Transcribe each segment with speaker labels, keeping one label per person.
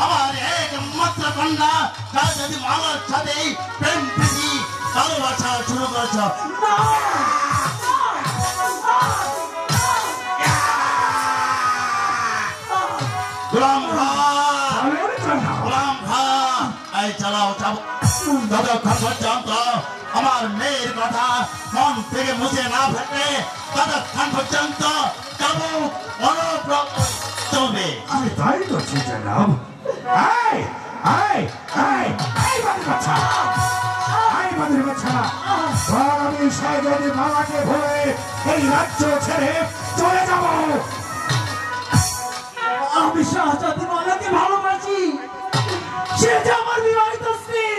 Speaker 1: আমার একমাত্র কন্যা তার যদি মামার সাথে প্রেম প্রীতি ভালোবাসা শুরু করেছ গোলাম খা এই চালাও যাবো ততক্ষণ পর্যন্ত আমার মেয়ের কথা মন থেকে মুছে না ফেলে ততক্ষণ পর্যন্ত যাবো চলবে
Speaker 2: আমি তাই করছি জনাব আমি যদি মামাকে ভুলে এই রাজ্য ছেড়ে চলে যাব
Speaker 3: আমি শাহজাদি মালাকে ভালোবাসি সে যে আমার বিবাহিত স্ত্রী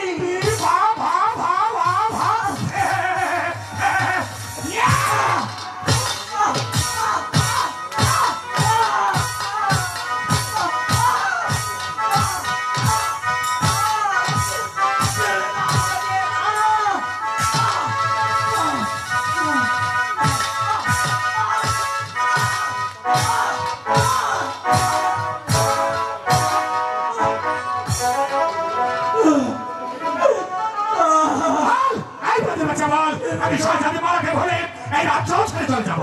Speaker 2: আমি শাহজাদি মালাকে ভুলে এই রাজ্য ছেড়ে চলে যাব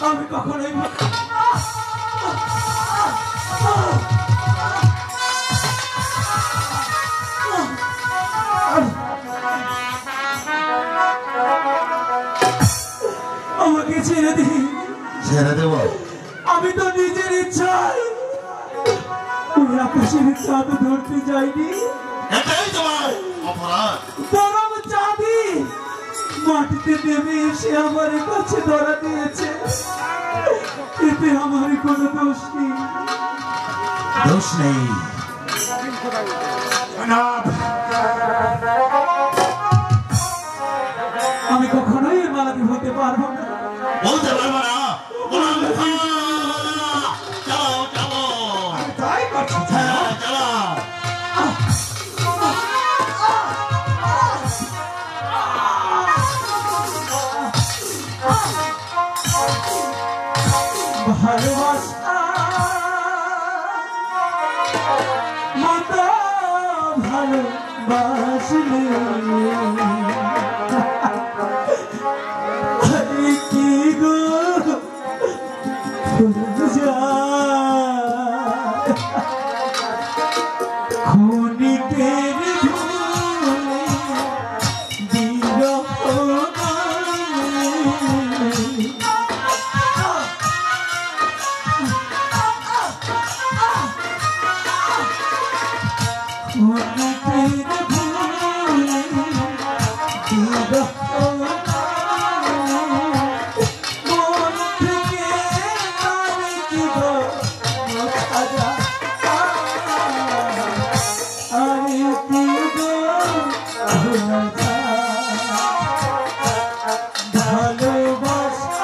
Speaker 3: আমি কখনোই আমাকে ছেড়ে দিই
Speaker 1: ছেড়ে দেব
Speaker 3: আমি তো নিজের ইচ্ছায় ওই আকাশের চাঁদ ধরতে যাইনি
Speaker 1: এটাই তোমার অপরাধ
Speaker 3: বরং চাঁদি মাটিতে নেমে এসে আমার কাছে ধরা দিয়েছে এতে আমার কোনো দোষ নেই
Speaker 1: দোষ নেই
Speaker 3: আমি কখনোই এর মালাকে হতে পারবো না
Speaker 1: বলতে পারবো না চালাও চালাও
Speaker 2: তাই করছি
Speaker 1: চালাও
Speaker 3: ভালোবাসা মাতা ভালোবাসলে কি গো খুনিকের ভালোবাসা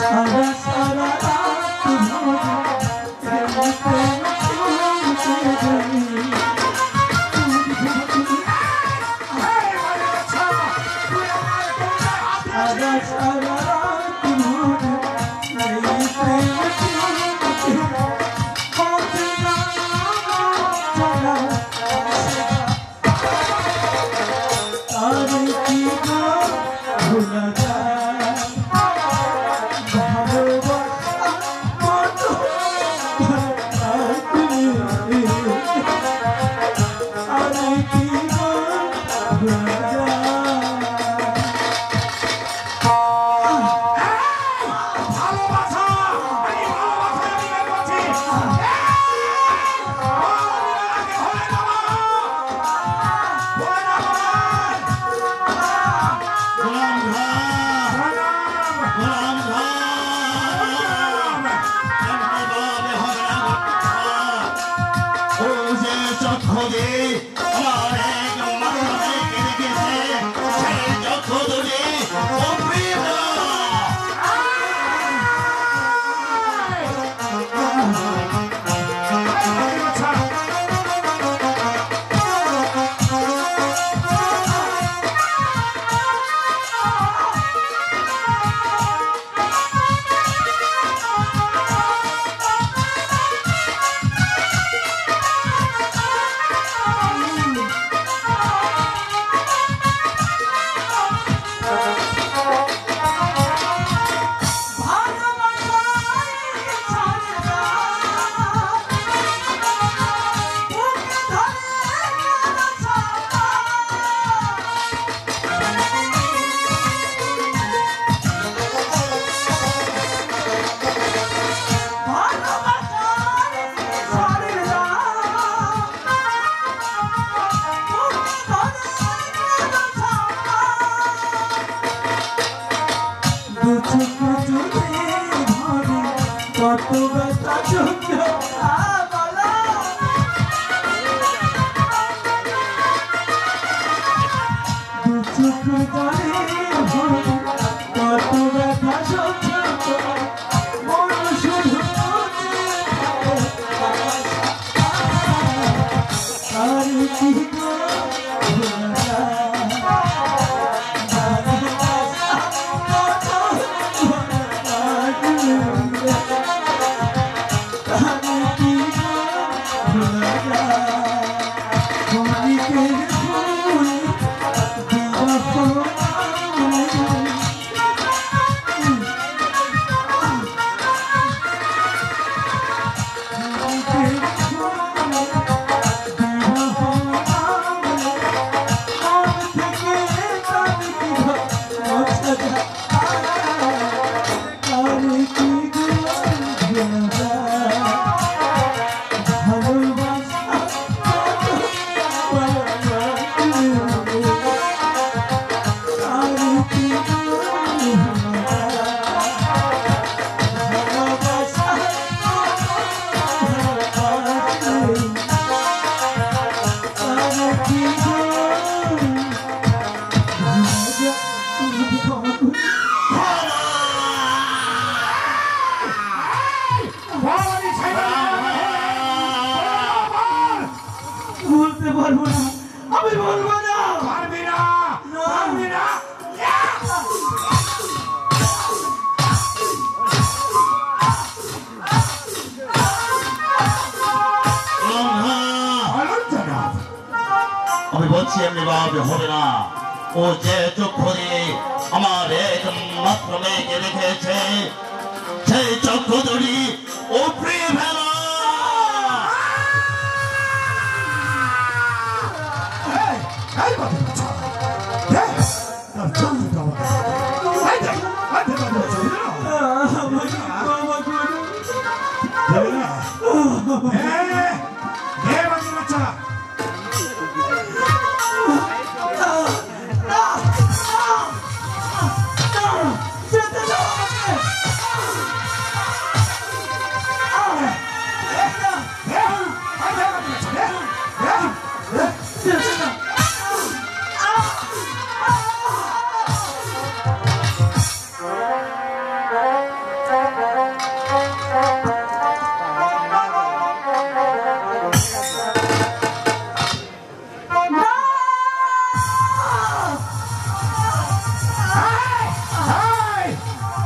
Speaker 3: সারা সারা রাত ভরে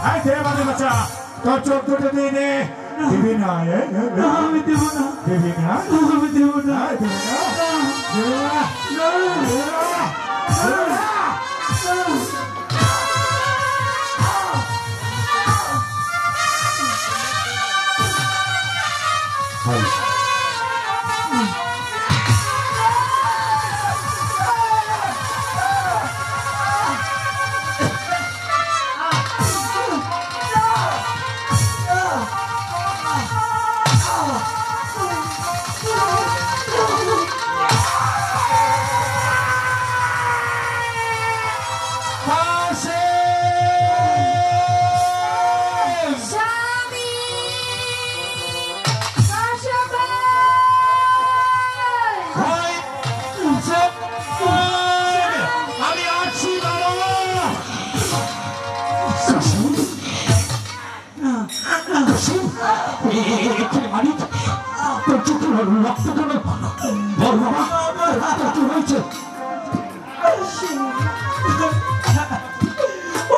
Speaker 2: আয় দে মানে বাচ্চা তোর চোখ দুটো দিয়ে দে দিবি না
Speaker 3: আমি দেব না
Speaker 2: দিবি না
Speaker 3: আমি দেব না
Speaker 2: দিবি না দিবি না দিবি না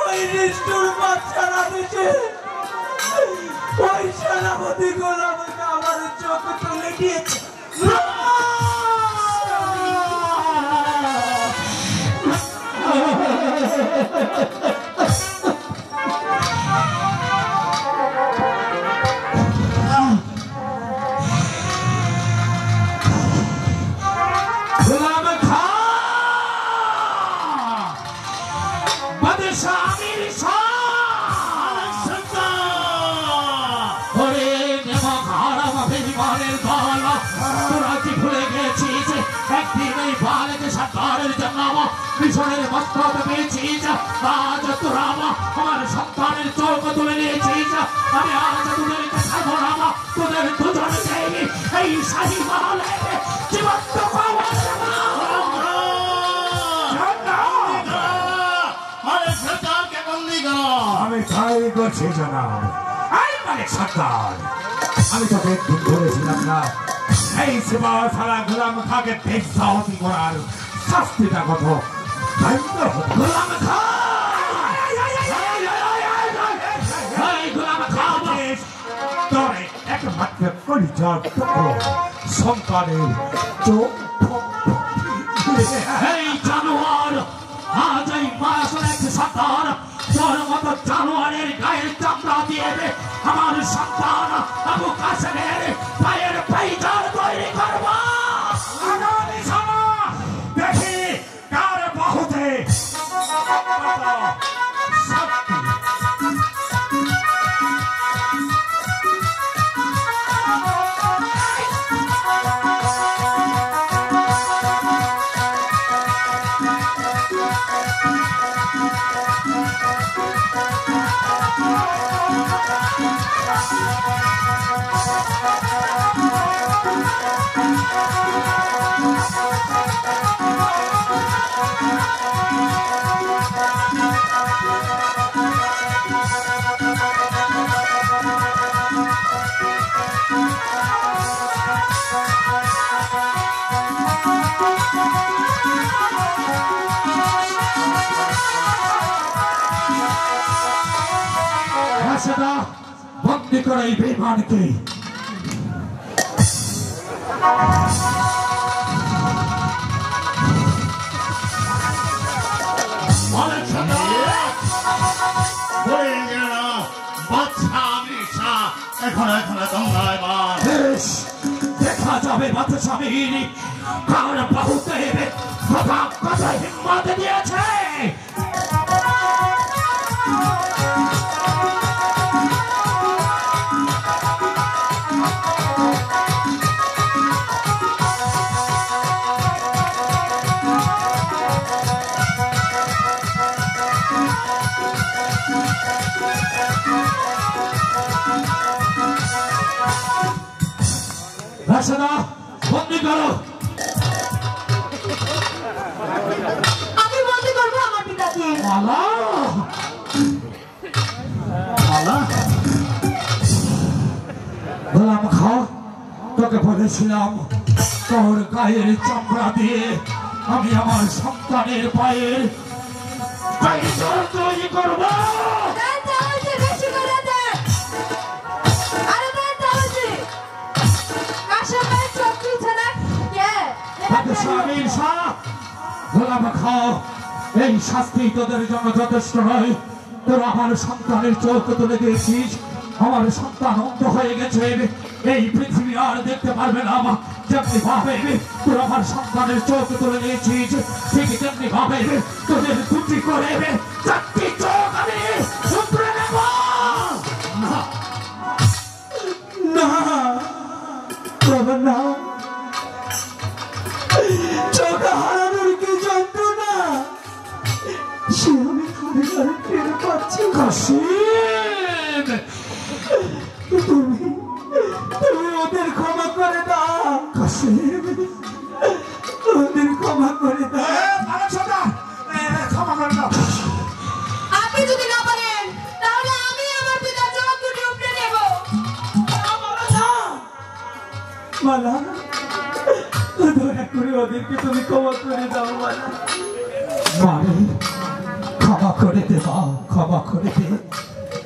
Speaker 3: ওই নিষ্ঠুর বাচ্চারা দেশে ওই সেনাপতি গোলামকে আমার চোখ তুলে দিয়েছে
Speaker 4: মিশনের মস্তক পেয়েছিস আজ তোরা আমার সন্তানের চোখ তুলে নিয়েছিস আমি আজ তোদেরকে ছাড়বো না তোদের দুজন চাইনি এই শাহী মহলে জীবন্ত
Speaker 2: আমি তাই করছি জানাব মালিক সরকার আমি তোকে একদিন বলেছিলাম না এই সেবা সারা গোলাম খাকে দেশ সাহসী করার শাস্তিটা কত গোলাম খা তোর একমাত্র পরিচয় সন্তানের চোখ
Speaker 4: এই জানোয়ার আজ এই মাসের এক সন্তান তোর মতো জানোয়ারের গায়ের চামড়া দিয়ে আমার সন্তান আবু কাসেমের পায়ের পাইজার তৈরি করবো
Speaker 2: দেখি কার বাহুতে
Speaker 4: বন্দি করে এই বেঈমানকে দেখা যাবে বাদশাহীর কার বাহুতে কত হিম্মত দিয়েছে বন্দি করো
Speaker 5: আমি বন্দি করবো আমার পিতাকে
Speaker 4: মালা মালা গোলাম খা তোকে বলেছিলাম তোর গায়ের চামড়া দিয়ে আমি আমার সন্তানের পায়ের তৈরি করবো গোলাম খাও, এই শাস্তি তোদের জন্য যথেষ্ট নয়। তোরা আমার সন্তানের চোখ তুলে দিয়েছিস, আমার সন্তান অন্ধ হয়ে গেছে, এই পৃথিবী আর দেখতে পারবে না। যেমনি ভাবে তোরা আমার সন্তানের চোখ তুলে দিয়েছিস, ঠিক তেমনি ভাবে তোদের দুটি করে চারটি চোখ আমি উপড়ে নেব।
Speaker 3: না বাবা না, চোখ হারানোর কি যন্ত্রণা সে আমি ঘরে ঘরে টের পাচ্ছি।
Speaker 4: কাশিম,
Speaker 3: তুমি তুমি ওদের ক্ষমা করে দাও
Speaker 4: কাশিম,
Speaker 3: ওদের ক্ষমা করে দাও।
Speaker 2: ক্ষমা করে দাও।
Speaker 5: আপনি যদি না পারেন তাহলে আমি আমার পিতার চোখ দুটি উপড়ে নেব।
Speaker 3: মালা, দয়া করে ওদেরকে তুমি ক্ষমা করে দাও মালা।
Speaker 4: মারে ক্ষমা করে দে মা, ক্ষমা করে দে।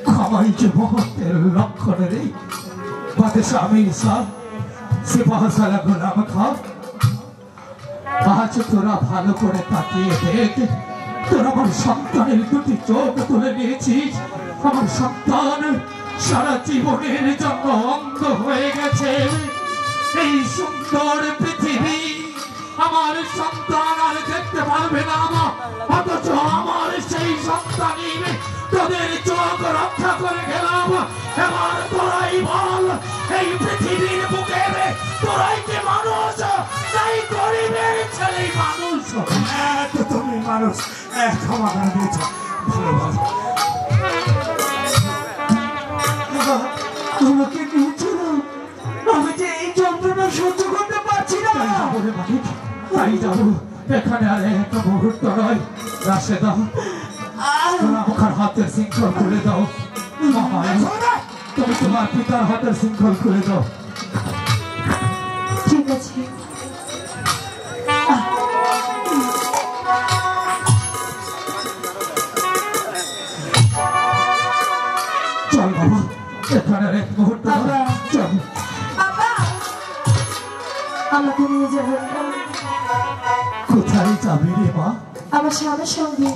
Speaker 4: ক্ষমাই যে মুহূর্তের লক্ষণ রে। বাদশাহ আমির শাহ সিপাহ সালাহ গোলাম খাঁ, আজ তোরা ভালো করে তাকিয়ে দেখ, তোরা আমার সন্তানের দুটি চোখ তুলে নিয়েছিস। আমার সন্তান সারা জীবনের জন্য অন্ধ হয়ে গেছে। এই সুন্দর পৃথিবী আমার সন্তান আর দেখতে পারবে না, অথচ আমার সেই সন্তানই তোদের চোখ রক্ষা করে গেলাম। এবার তোরাই বল, এই পৃথিবীর বুকে তোরাই কি মানুষ, তাই গরিবের ছেলে মানুষ?
Speaker 2: তো তুমি মানুষ, ক্ষমা করে দিয়েছ, ধন্যবাদ।
Speaker 3: বাবা, আমাকে নিয়ে চলো, আমি যে এই যন্ত্রণা সহ্য করতে পারছি না।
Speaker 4: তাই যাবো রে মালিক, তাই যাবো। এখানে আর একটা মুহূর্ত নয়। রাশেদা, ওখান হাতের শৃঙ্খল খুলে দাও। মামা, তুমি তোমার পিতার হাতের শৃঙ্খল খুলে দাও।
Speaker 5: ঠিক আছে।
Speaker 4: চল বাবা, এখানে আর এক মুহূর্ত নয়। চল।
Speaker 5: বাবা, আমাকে নিয়ে যাবেন না।
Speaker 4: কোথায় যাবি রে মা?
Speaker 5: আমার স্বামীর সঙ্গে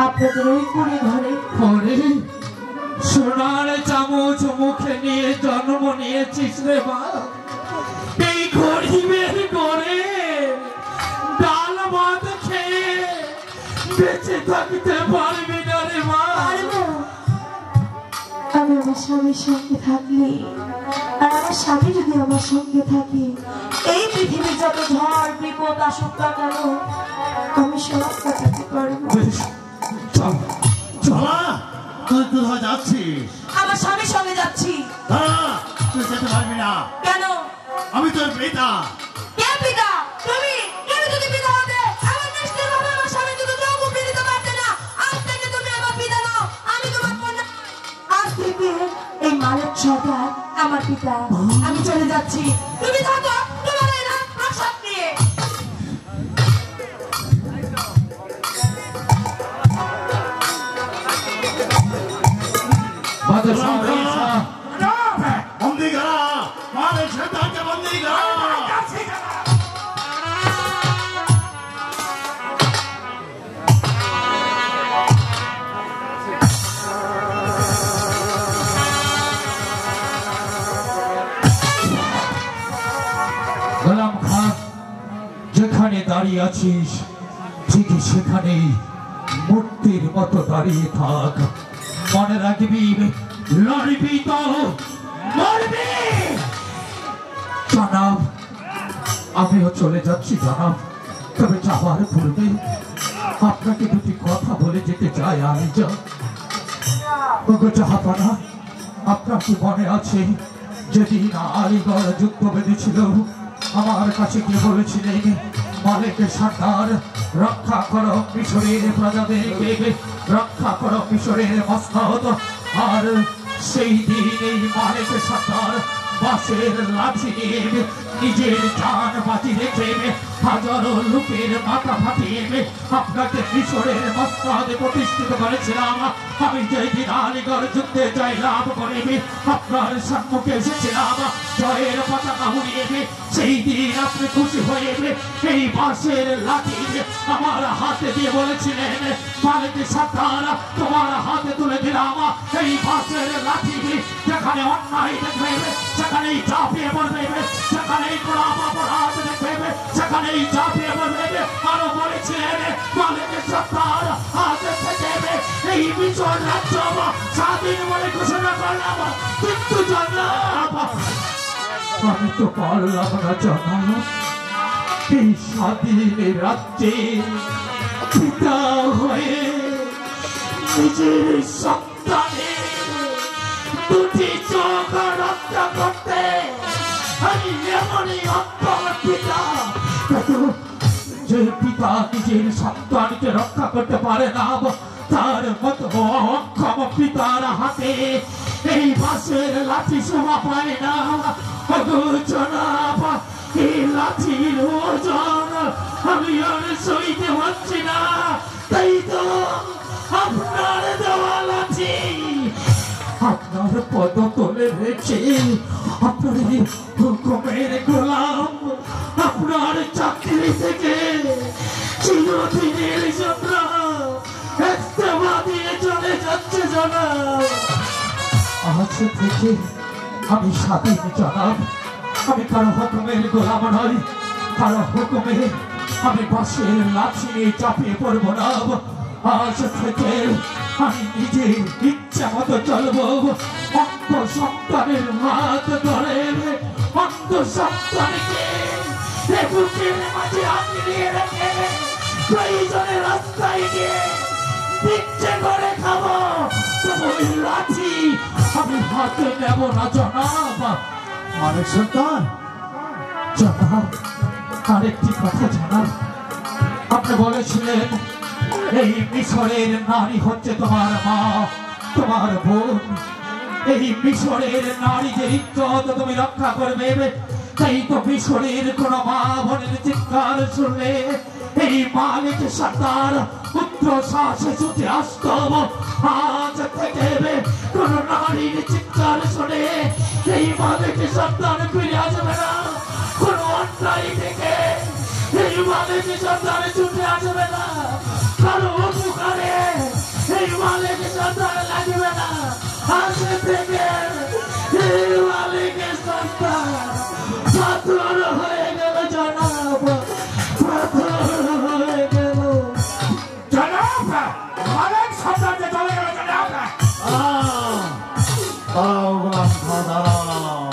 Speaker 5: আপনাদের ওই কুড়ি ঘরে।
Speaker 4: ওরে, সোনার চামচ মুখে নিয়ে জন্ম নিয়েছিস রে মা। এই গরিবের ঘরে ডাল ভাত খেয়ে বেঁচে থাকতে পারবি না রে মা।
Speaker 5: পারবো। আমি আমার স্বামীর সঙ্গে থাকলে, আর আমার স্বামী যদি আমার সঙ্গে থাকে, এই পৃথিবীর যত ঝড় বিপদ আসুক না কেন আমি সব কাটাতে পারবো।
Speaker 4: বেশ, চল চল।
Speaker 1: বাবা, তুই কোথায় যাচ্ছিস?
Speaker 5: আমার স্বামীর সঙ্গে যাচ্ছি।
Speaker 1: দাঁড়া, তুই যেতে পারবি না,
Speaker 5: কেন?
Speaker 1: আমি তোর পিতা।
Speaker 5: কে পিতা? তুমি? তুমি যদি পিতা হতে আমার নিশ্চিতভাবে আমার স্বামী যদি চোখ উপড়ে দিতে পারতে না। আজ থেকে তুমি আমার পিতা নও, আমি তোমার কন্যা। আজ থেকে এই মালিক সরকার আমার পিতা। আমি চলে যাচ্ছি, তুমি থাকো তোমার এই রাজপ্রাসাদ নিয়ে।
Speaker 4: বাদশাহ আমির শাহ,
Speaker 1: বন্দি করা, মারে শয়তানকে বন্দি করা।
Speaker 4: গোলাম খান, যেখানে দাঁড়িয়ে আছিস ঠিকই সেখানেই মূর্তির মতো দাঁড়িয়ে থাক। মনে রাখবি, লড়বি তো মরবি। জনাব, আমিও চলে যাচ্ছি জনাব, তবে যাওয়ার পূর্বে আপনাকে দুটি কথা বলে যেতে চাই। আমি জাহাপানা, আপনার কি মনে আছে যেদিন আলিগড় যুদ্ধ বেঁধেছিল, আমার কাছে কি বলেছিলেন, মালিকের সরকার রক্ষা করো মিশরের প্রজাদেরকে, রক্ষা করো মিশরের মসনদ। আর সেই দিন এই মালিকের সরকার বাঁশের লাঠি নিয়ে নিজের জান বাজি রেখে হাজারো লোকের মাথা ফাটিয়ে আপনাকে মিশরের মস্তকে প্রতিষ্ঠিত করেছিলাম। আমি যেদিন আলীগড় যুদ্ধে জয় লাভ করে আপনার সম্মুখে এসেছিলাম জয়ের পতাকা উড়িয়ে, সেই দিন আপনি খুশি হয়ে এই বাঁশের লাঠি আমার হাতে দিয়ে বলেছিলেন, মালিক সরকার তোমার হাতে তুলে দিলাম এই বাঁশের লাঠি। যেখানে অন্যায় দেখবে সেখানেই চাপিয়ে পড়বে, সেখানেই গোলাম অপরাধ দেখবে সেখানেই চাপিয়ে পড়বে। আরো বলেছিলেন মালিক সরকার হাতে থেকে এই মিশর রাজ্য স্বাধীন বলে ঘোষণা করলাম, কিন্তু জানলাম আমি তো পারলাম না জানাল এই স্বাধীন রাজ্যে পিতা হয়ে নিজের সন্তানের দুটি চোখ রক্ষা করতে আমি এমনই অক্ষম পিতা। যে পিতা নিজের সন্তানকে রক্ষা করতে পারে না তার মতো অক্ষম পিতার হাতে এই বাঁশের লাঠি শোভা পায় না। জনাব এই লাঠির ওজন আমি আর সইতে পারছি না, তাই তো আপনার দেওয়া লাঠি আপনার পদ তোলে রেখে আপনার হুকুমের গোলাম আপনার চাকরি থেকে চিরদিনের জন্য ইস্তফা দিয়ে চলে যাচ্ছে জনাব। আজ থেকে আমি স্বাধীন জনাব, আমি কারো হুকুমের গোলাম নই, কারো হুকুমে আমি বাঁশের লাঠি নিয়ে চাপিয়ে পড়বো না। আজ থেকে আমি নিজের ইচ্ছা মতো চলবো, অন্ধ সন্তানের হাত ধরে অন্ধ সন্তানকে বুকের মাঝে আঁকড়িয়ে রেখে প্রয়োজনে রাস্তায় গিয়ে ইচ্ছে করে খাবো, তবু ওই লাঠি আমি হাতে নেব না জনাব।
Speaker 1: মালিক সরকার
Speaker 4: জনাব আরেকটি কথা জানাব, আপনি বলেছিলেন এই মিশরের নারী হচ্ছে তোমার মা, তোমার বোন। এই মিশরের নারীদের ইজ্জত তুমি রক্ষা করবে, তাই তো মিশরের কোন মা বোনের চিৎকার শুনলে এই মালিক সরকার পুত্র শ্বাসে ছুটে আসত। আজ থেকে কোন নারীর চিৎকার শুনে এই মালিক সরকার ফিরে আসবে না, কোন অন্যায় থেকে এই মালিক সরকার ছুটে আসবে না, কারো উপকারে এই মালিক সরকার লাগবে না। আজ থেকে এই মালিক সরকার পাথর হয়ে গেল জনাব, পাথর হয়ে গেল জনাব। মালিক সরকার যে চলে গেল জনাব।
Speaker 1: দাঁড়াও গোলাম খা, দাঁড়াও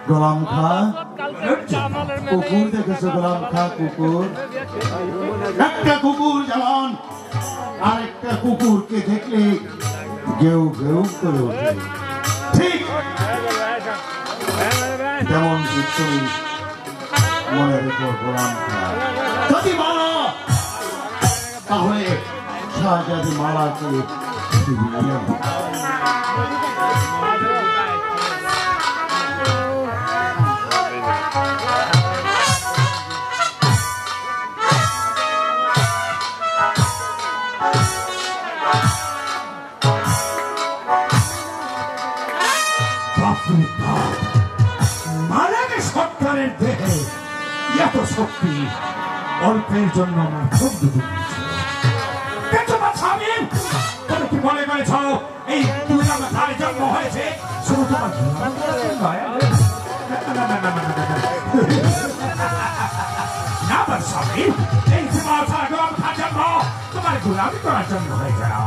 Speaker 1: গোলাম খা। কুকুর দেখেছো গোলাম খা? কুকুর, একটা কুকুর যেমন আরেকটা কুকুরকে দেখলে গেউ গেউ করে ওঠে, ঠিক যেমন তুমি মনে রেখো গোলাম খা। যদি মারা তাহলে শাহজাদি মালাকে ফিরিয়ে আনো।
Speaker 2: মালিক সরকারের দেহে এত শক্তি অল্পের জন্য আমার বন্ধু দিয়েছে। তুমি কি মনে করেছ এই দুর্গা ধারে জন্ম হয়েছে শুধু তোমার স্বামী? এই জন্ম তোমার গোলামি করার জন্য হয়েছে না।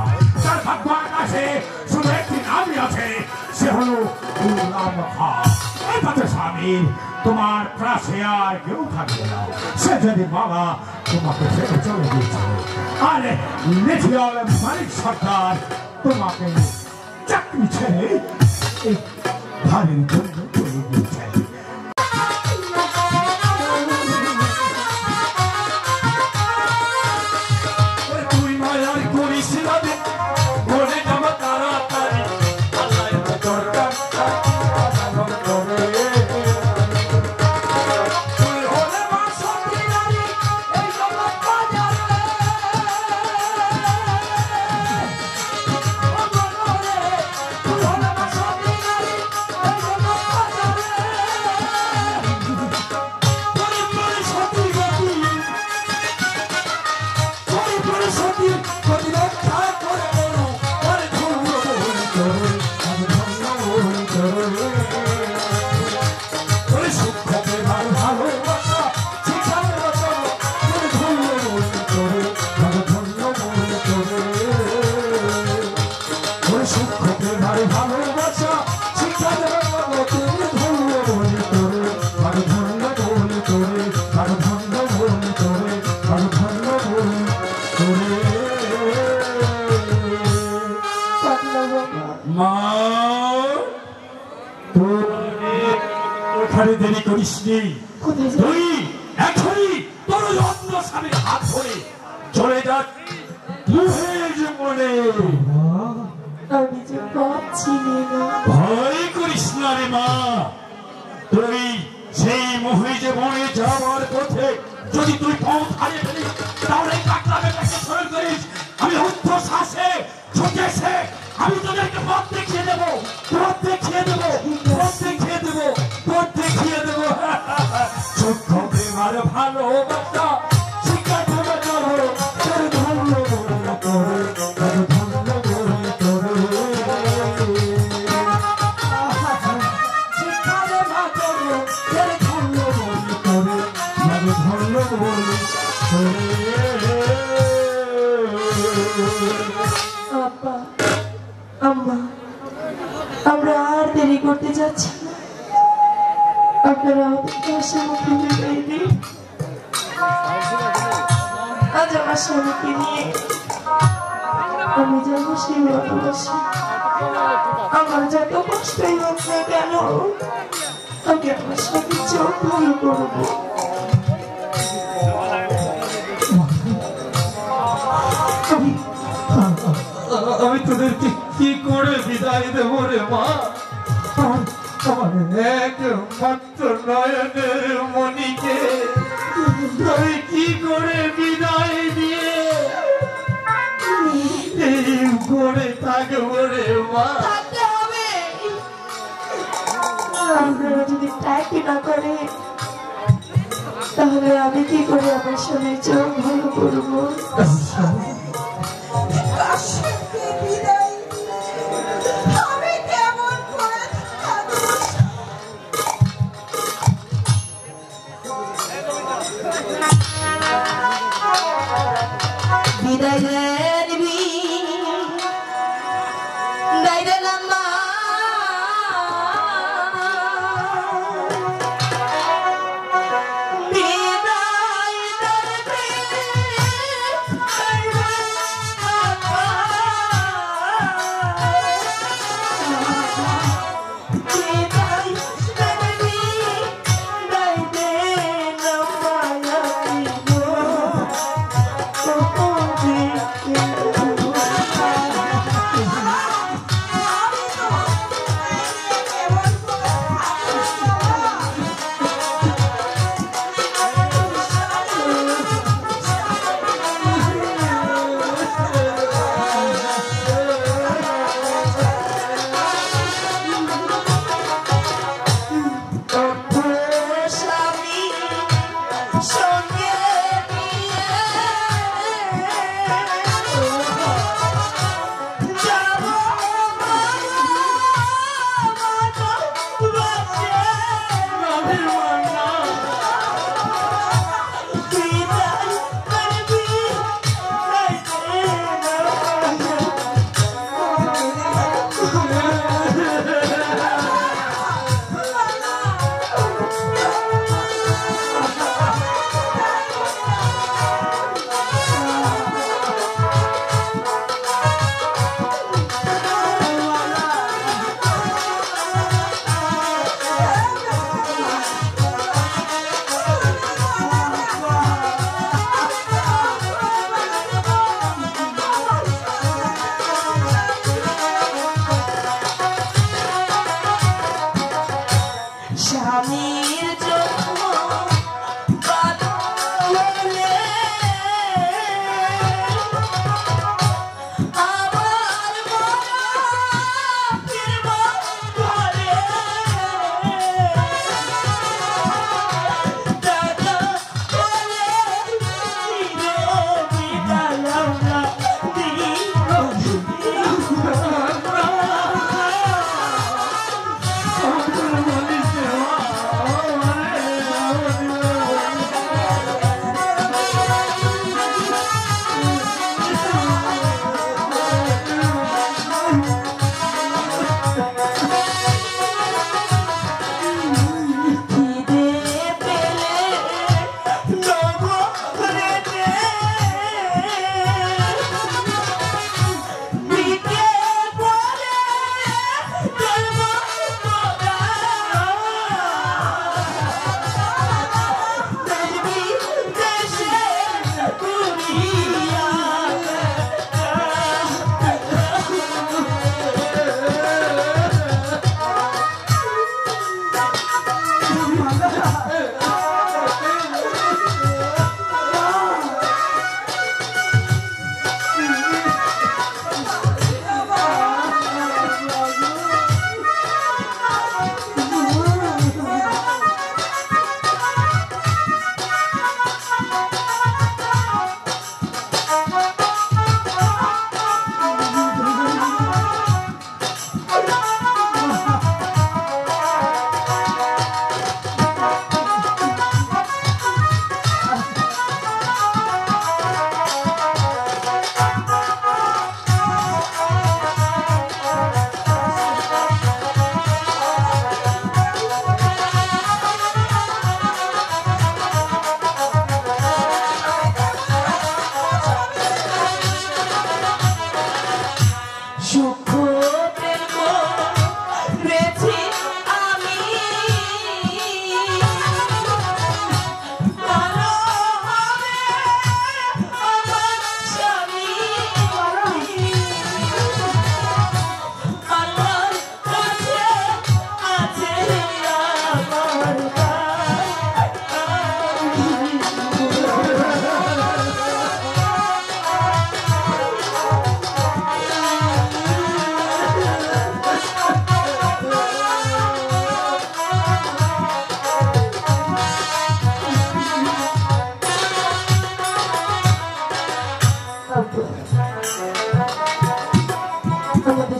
Speaker 2: তার ভাগ্য আকাশে শুধু একটি নামই আছে, সে হলো গোলাম খাঁ। এই পথে স্বামী তোমার প্রাসে আর কেউ থাকবে না। সে যদি বাবা তোমাকে ছেড়ে চলে গিয়েছে, আরে লিথিয়াল মালিক সরকার তোমাকে চাকরি ছেড়ে এই ধারের জন্য চলে গিয়েছে। তুই মায়ার করিস না বলে যাবো তাড়াতাড়ি, আল্লাহ দরকার তোকে ভাই ভালোবাসা শিক্ষা দেবো তোরে ধন্য বলে তোরে আর ধন্য বলে তোরে আর ধন্য বলে তোরে আর ধন্য বলে তোরে মা ওখানে দেরি করিস নি তুই এখনই তোর অন্য স্বামীর হাত ধরে চলে যা মুহের জীবনে
Speaker 5: আমি যে পাচ্ছি না
Speaker 2: ভয় করিস না রে মা তুই সেই মোহে জীবনে যাওয়ার পথে যদি তুই পথ হারিয়ে ফেলিস তাহলে কাকলাবেটাকে স্মরণ করিস আমি উদ্ধ শ্বাসে ছুটে এসে আমি তোদেরকে পথ দেখিয়ে দেবো পথ দেখিয়ে দেবো পথ দেখিয়ে দেবো পথ দেখিয়ে দেবো সূক্ষ্ম প্রেমার ভালোবাসা শিক্ষা দেবে যাবো তোর ধন্য বলে তোরে তোর ধন্য বলে তোরে শিক্ষা দেবে তোরে তোর ধন্য বলে তোরে তোর ধন্য বলে তোরে
Speaker 5: আব্বা আম্মা আমরা আর দেরি করতে যাচ্ছি না আপনারা আমাদের স্বামীকে বিদায় দিন আজ আমার স্বামীকে নিয়ে আমি যাবো সেই ভালোবাসি আমার যত কষ্টই হোক না কেন আমি আমার স্বামীর চোখ ভালো করবো
Speaker 3: আমি তোদেরকে কি করে বিদায় দেবো রে মা আমার একমাত্র নয়নের মনিকে আমি কি করে বিদায় দিয়ে এই ঘরে থাকবো রে মা
Speaker 5: থাকতে হবে আপনারা যদি ট্যাগই না করে তাহলে আমি কি করে আমার স্বামীর চোখ ভালো করবো বিদায় নিবি বিদায় দিলাম মা বিদায় দিবি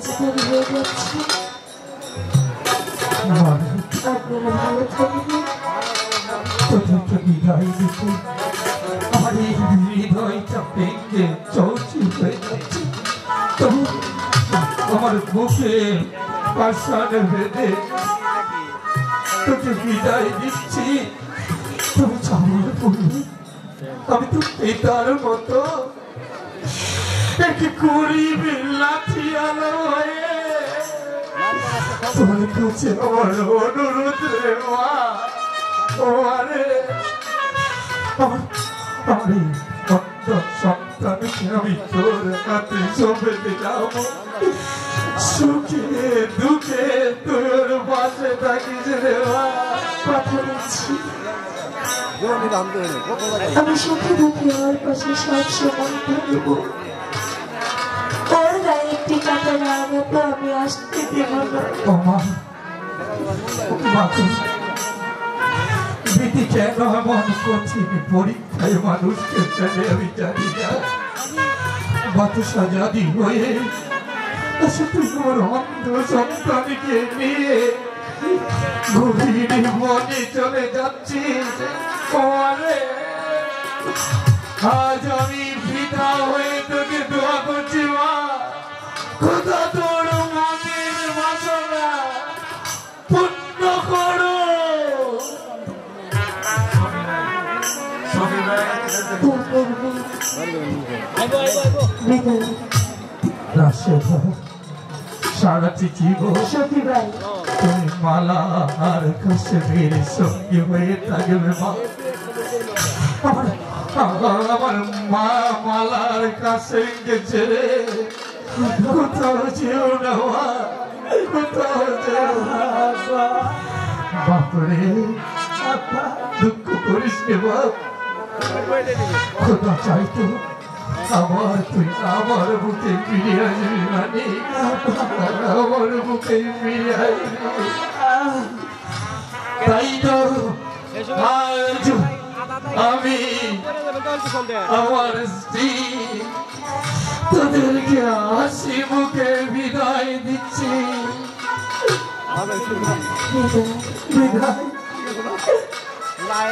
Speaker 5: যে দেরি হয়ে যাচ্ছে। আপনারা ভালো থাকবেন।
Speaker 3: তোদেরকে বিদায় দিতে আমার এই হৃদয়টা ভেঙে চৌচির হয়ে যাচ্ছে। তবু আমার বুকে পাষাণ বেঁধে তোকে বিদায় দিচ্ছি। তুমি যাওয়ার পূর্বে আমি তো পিতার মতো একে গরিবে লাঠি আলো হয়ে তোমার কাছে আমার অনুরোধ রে মা। ও আরে আমার এই সন্তানকে আমি তোর হাতে সঁপে দিলাম। সুখে দুঃখে তোর পাশে থাকিস রে মা।
Speaker 5: কথা দিচ্ছি আমি সুখে দুঃখে ওর পাশে সবসময় থাকব। ওর গায়ে একটি কাটা লাগাতে আমি আসতে দেব না।
Speaker 3: ও মা, বিধি কেন এমন কঠিন পরীক্ষায় মানুষকে ফেলে আমি জানি না। বাতাসা জাদি হয়ে আচ্ছা তুই আমার অন্ধ সন্তানকে নিয়ে গভীর মনে চলে যাচ্ছিস। আরে আজ আমি পিতা হয়ে তোকে দোয়া করছি মা, খোদা তোর মনের বাসনা পূর্ণ করো। সারাটি জীবন তুমি মালা আর কাশ্মীর সঙ্গে হয়ে থাকবে মা। আমার মা মালার কাছে ছেড়ে কোথাও যেও না মা, কোথাও যেও না। বাপরে দুঃখ করিস কে বাপ। খোদা চাইতো আমার তুই আমার বুকে ফিরে আসবি, মানে আমার বুকে ফিরে আসবি। তাই তো আজ আমি আমার স্ত্রী তোদেরকে হাসি মুখে বিদায় দিচ্ছি। বিদায়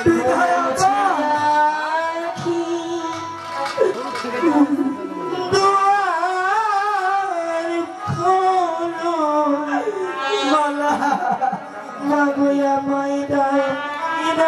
Speaker 3: বিদায়
Speaker 5: মাগুয়া ময়দান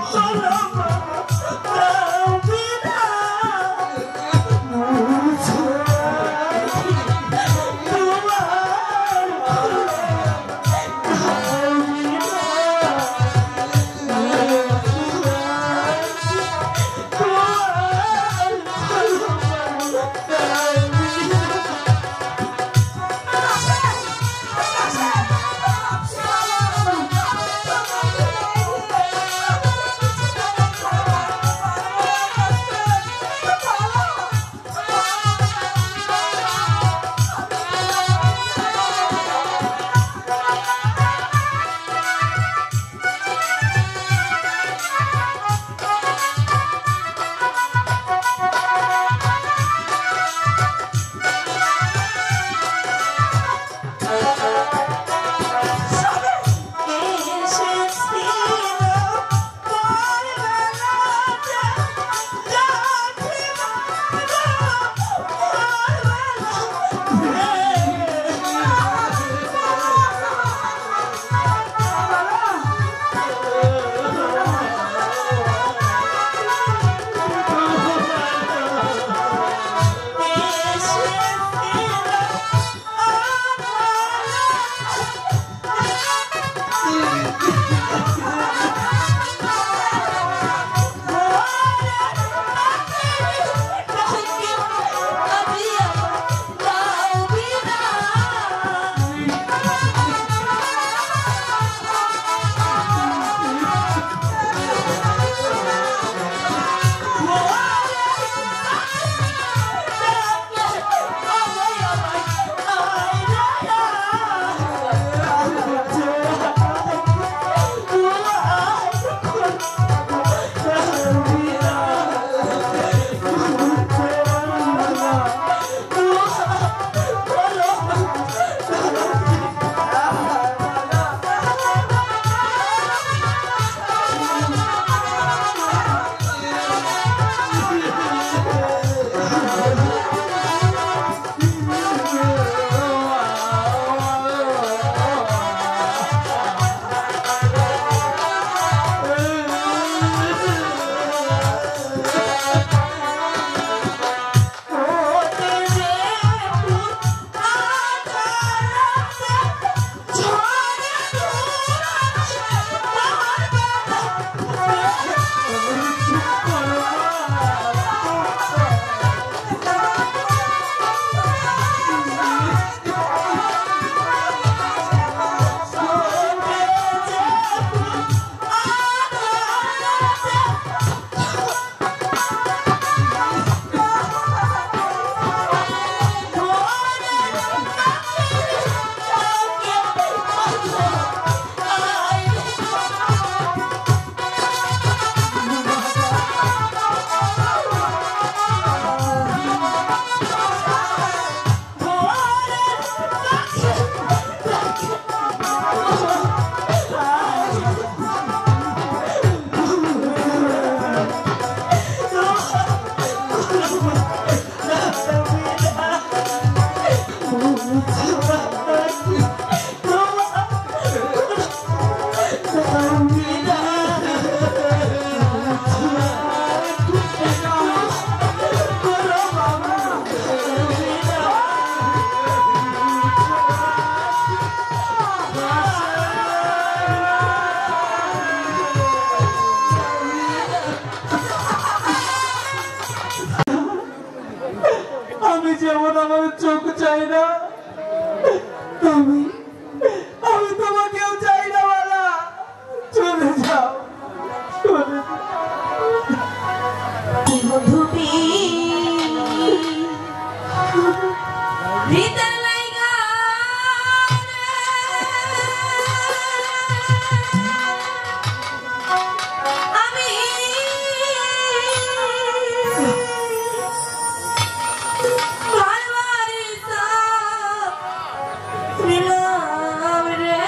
Speaker 3: Oh আমার চোখ চাই না, আমি আমি তোমাকেও চাই না বালা, চলে যাও, চলে যাও।
Speaker 5: বন্ধুবি হৃদয় লাইগা আমি বারবারই মিলাম রে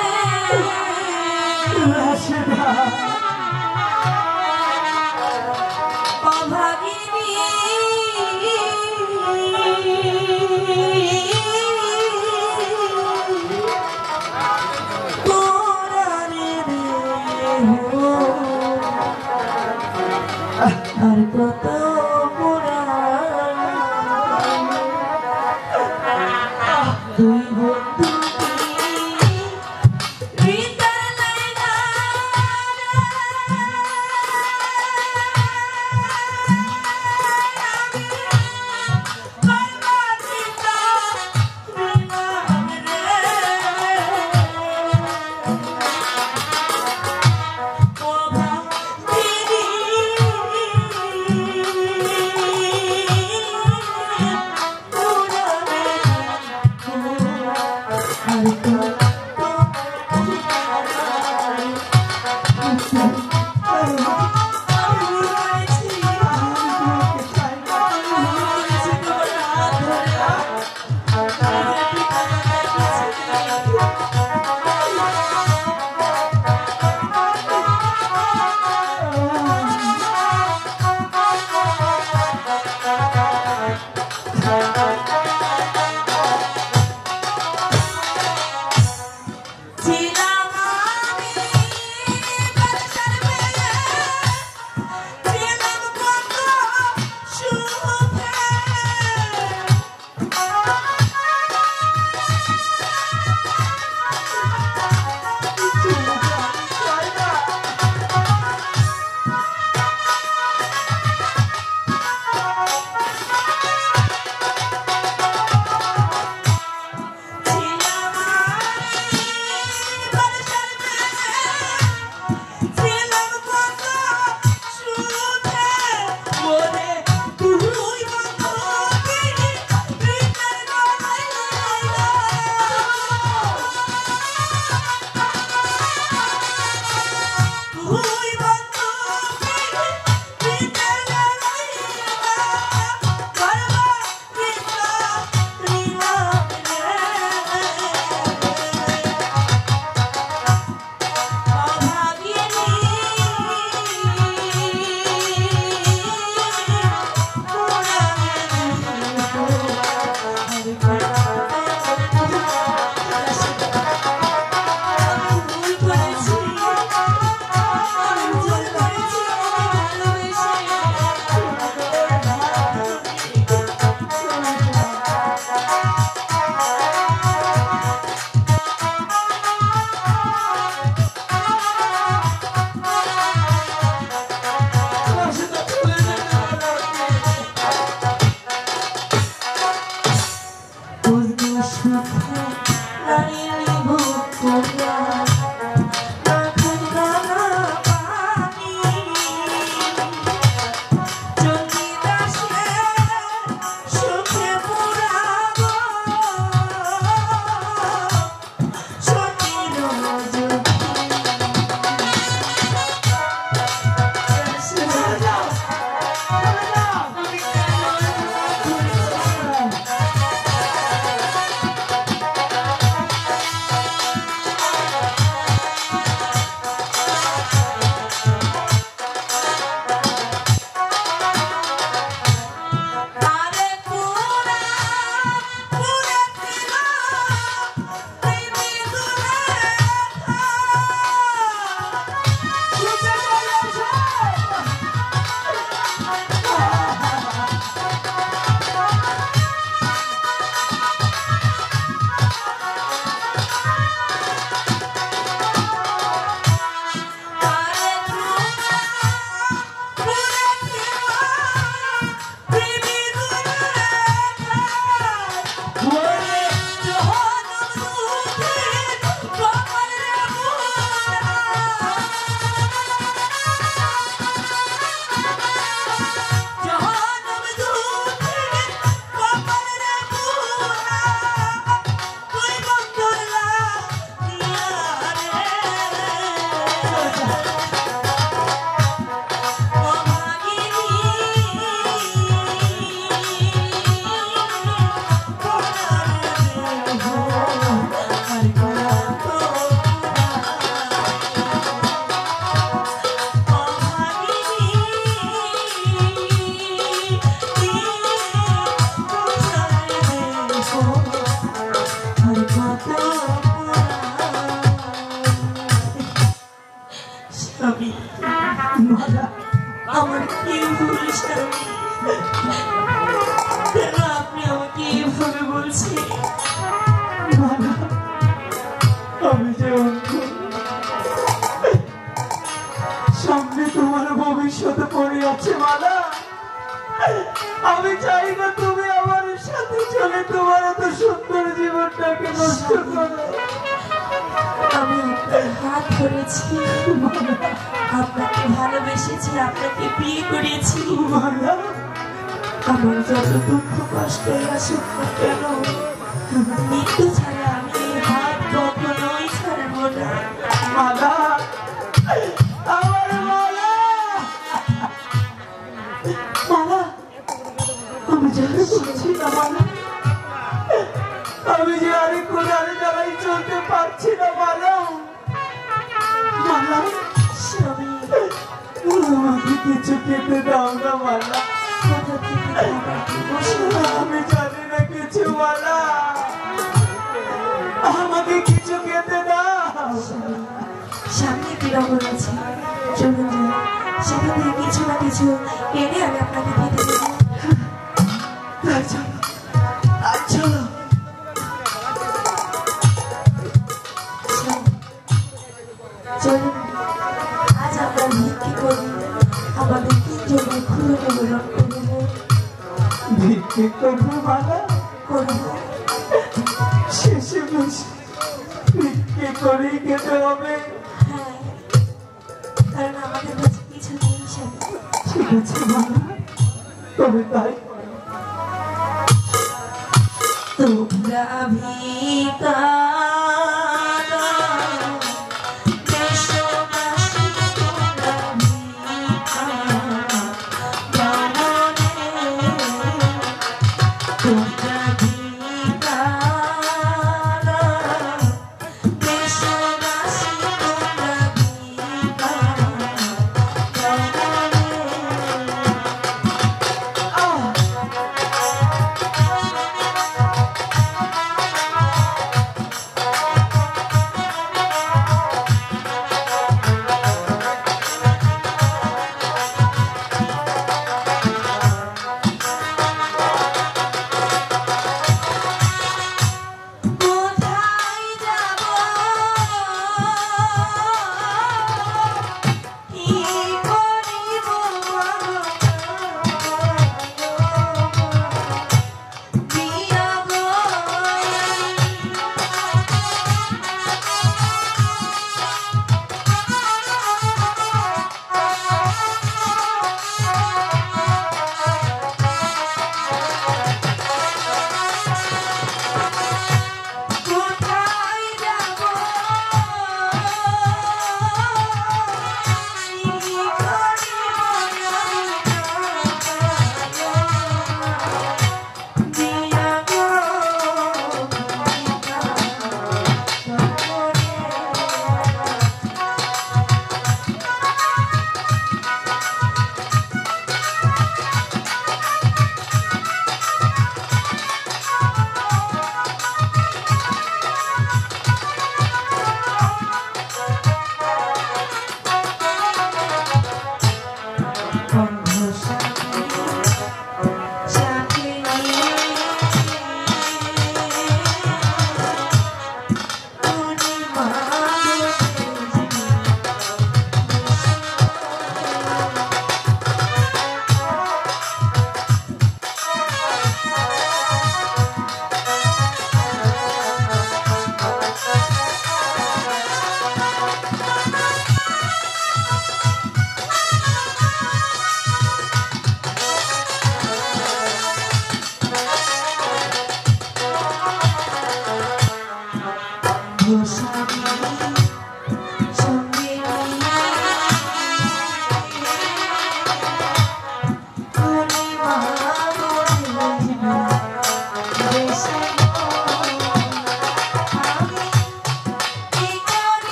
Speaker 5: অভাগিনী আর কত দুই বন্ধু স্বামী আমার কি ভুল স্বামী, কেন আপনি আমাকে এইভাবে বলছেন?
Speaker 3: আমি যে সামনে তোমার ভবিষ্যতে পড়ে আছে মালা, আমি চাই না তুমি আমার সাথে চলে তোমার এত সুন্দর জীবনটাকে নষ্ট করো।
Speaker 5: আমি আপনার হাত ধরেছি, আপনাকে ভালোবেসেছি, আপনাকে বিয়ে করেছি। আমার যত দুঃখ কষ্ট আসুক না কেন, মৃত্যু ছাড়া আমি এই হাত কখনোই ছাড়বো না।
Speaker 3: মালা, আমার মালা, মালা, আমি যেতে পারছি না মালা, আমি যে আরে কোরআনে জ্বালাই চলতে পারছি না মালা। মালা
Speaker 5: স্বামী,
Speaker 3: আমাকে কিছু খেতে দাও না মালা,
Speaker 5: কোথা থেকে খাবার দিব?
Speaker 3: আমি জানি না কিছু মালা, আমাকে কিছু খেতে দাও।
Speaker 5: সামনে বিড়ম্বন আছে, চলুন যাই, সেখান থেকে কিছু না কিছু এনে আমি আপনাকে খেতে দেবো।
Speaker 3: আচ্ছা আচ্ছা,
Speaker 5: চলুন আজ আমরা ভিক্ষে করি, আমাদের তিনজনের খুলে নিবেদন করবো।
Speaker 3: ভিক্ষে করবো মালা,
Speaker 5: করবো
Speaker 3: শেষে বসে ভিক্ষে করেই খেতে হবে।
Speaker 5: হ্যাঁ, কারণ আমাদের কাছে কিছু নেই স্বামী।
Speaker 3: ঠিক আছে মালা, তবে তাই
Speaker 5: তোমরা ভিকার দেশবাসী, তোমরা ভিকার তোমরা ভিকার দেশবাসী, তোমরা ভিকার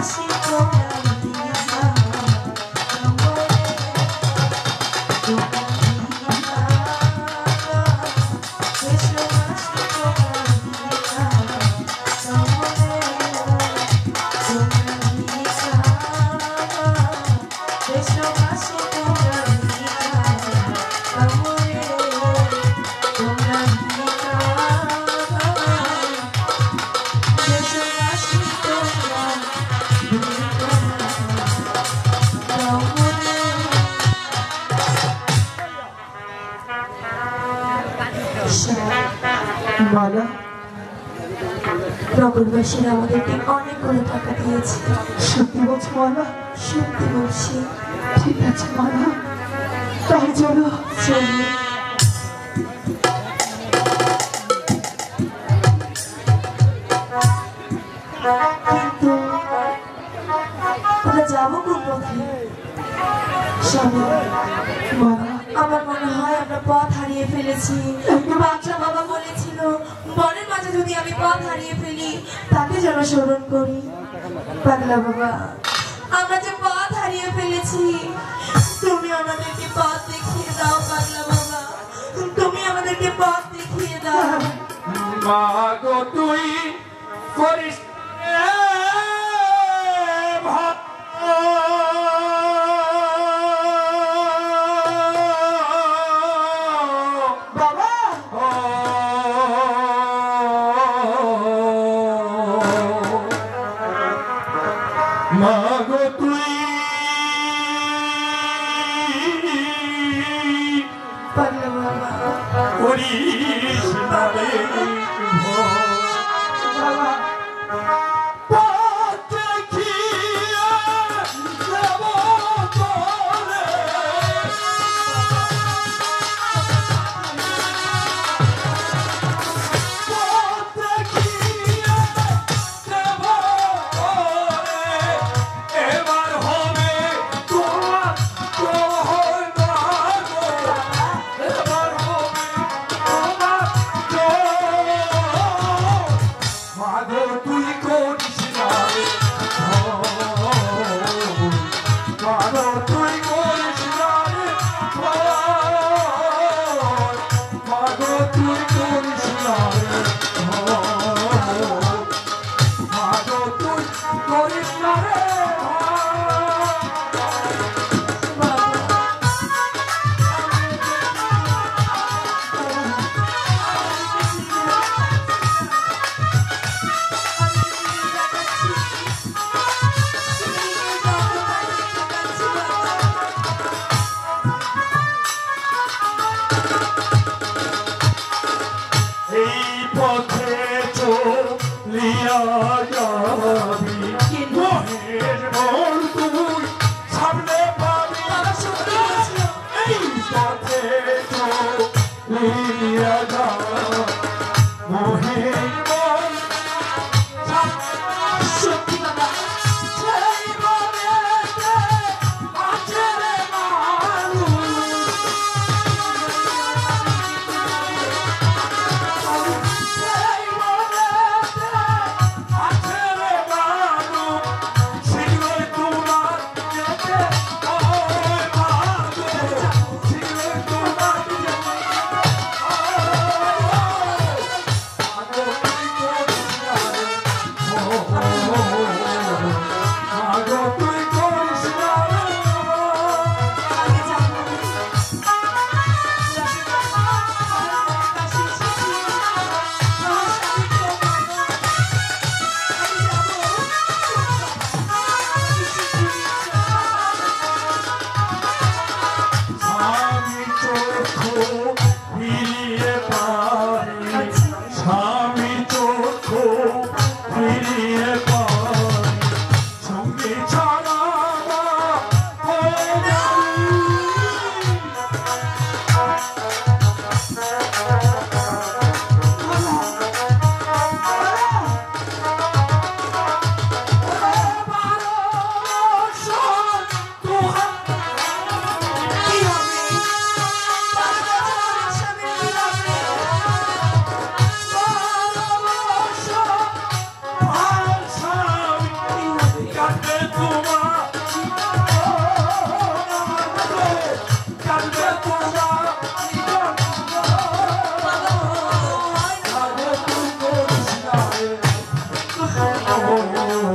Speaker 5: দেশবাসী তোমরা দিয়ে যাও
Speaker 3: মালা
Speaker 5: নগরবাসীরা আমাদেরকে অনেকগুলো টাকা দিয়েছে।
Speaker 3: সত্যি বলছো মালা?
Speaker 5: সত্যি বলছি।
Speaker 3: ঠিক আছে মালা, তাই চলো।
Speaker 5: চলো। কিন্তু আমরা যাবো কোন পথে? স্বামী,
Speaker 3: মালা
Speaker 5: আমার মনে হয় আমরা পথ হারিয়ে ফেলেছি। বাচ্চা বাবা বলেছিল বনের মাঝে যদি আমি পথ হারিয়ে ফেলি তাকে যেন স্মরণ করি। পাগলা বাবা, আমরা যে পথ হারিয়ে ফেলেছি, তুমি আমাদেরকে পথ দেখিয়ে দাও। পাগলা বাবা, তুমি আমাদেরকে পথ দেখিয়ে দাও।
Speaker 2: মা গো তুই করিস
Speaker 3: বাবা,
Speaker 2: মা গো তুই
Speaker 5: পাগলা বাবা,
Speaker 2: করিস না রে
Speaker 3: বাবা,
Speaker 2: পথ দেখিয়ে যাব তোরে। পথ দেখিয়ে যাব তোরে। এবার হবে তোমার জয় না গো। এবার হবে তোমার জয়।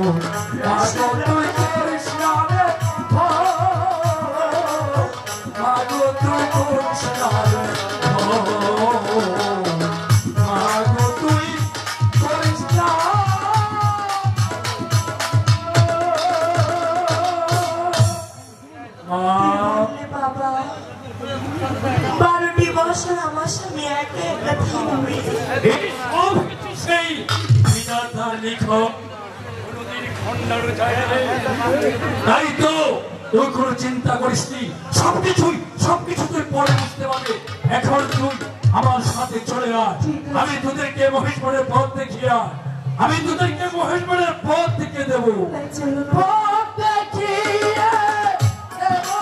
Speaker 2: মাগো তুই করিস না রে মাগো তুই করিস না রে মাগো তুই করিস না
Speaker 5: বাবা 12টি বছর আমার স্বামী একা একা থাকবে
Speaker 2: সেই বিধাতার লিখন তাই তো তুই কোনো চিন্তা করিস নি সবকিছু তুই পরে বুঝতে পারবে এখন তুই আমার সাথে চলে আয় আমি তোদেরকে মহেশপুরের পথ দেখিয়ে আয় আমি তোদেরকে মহেশপুরের পথ দেখিয়ে দেবো পথ দেখিয়ে দেবো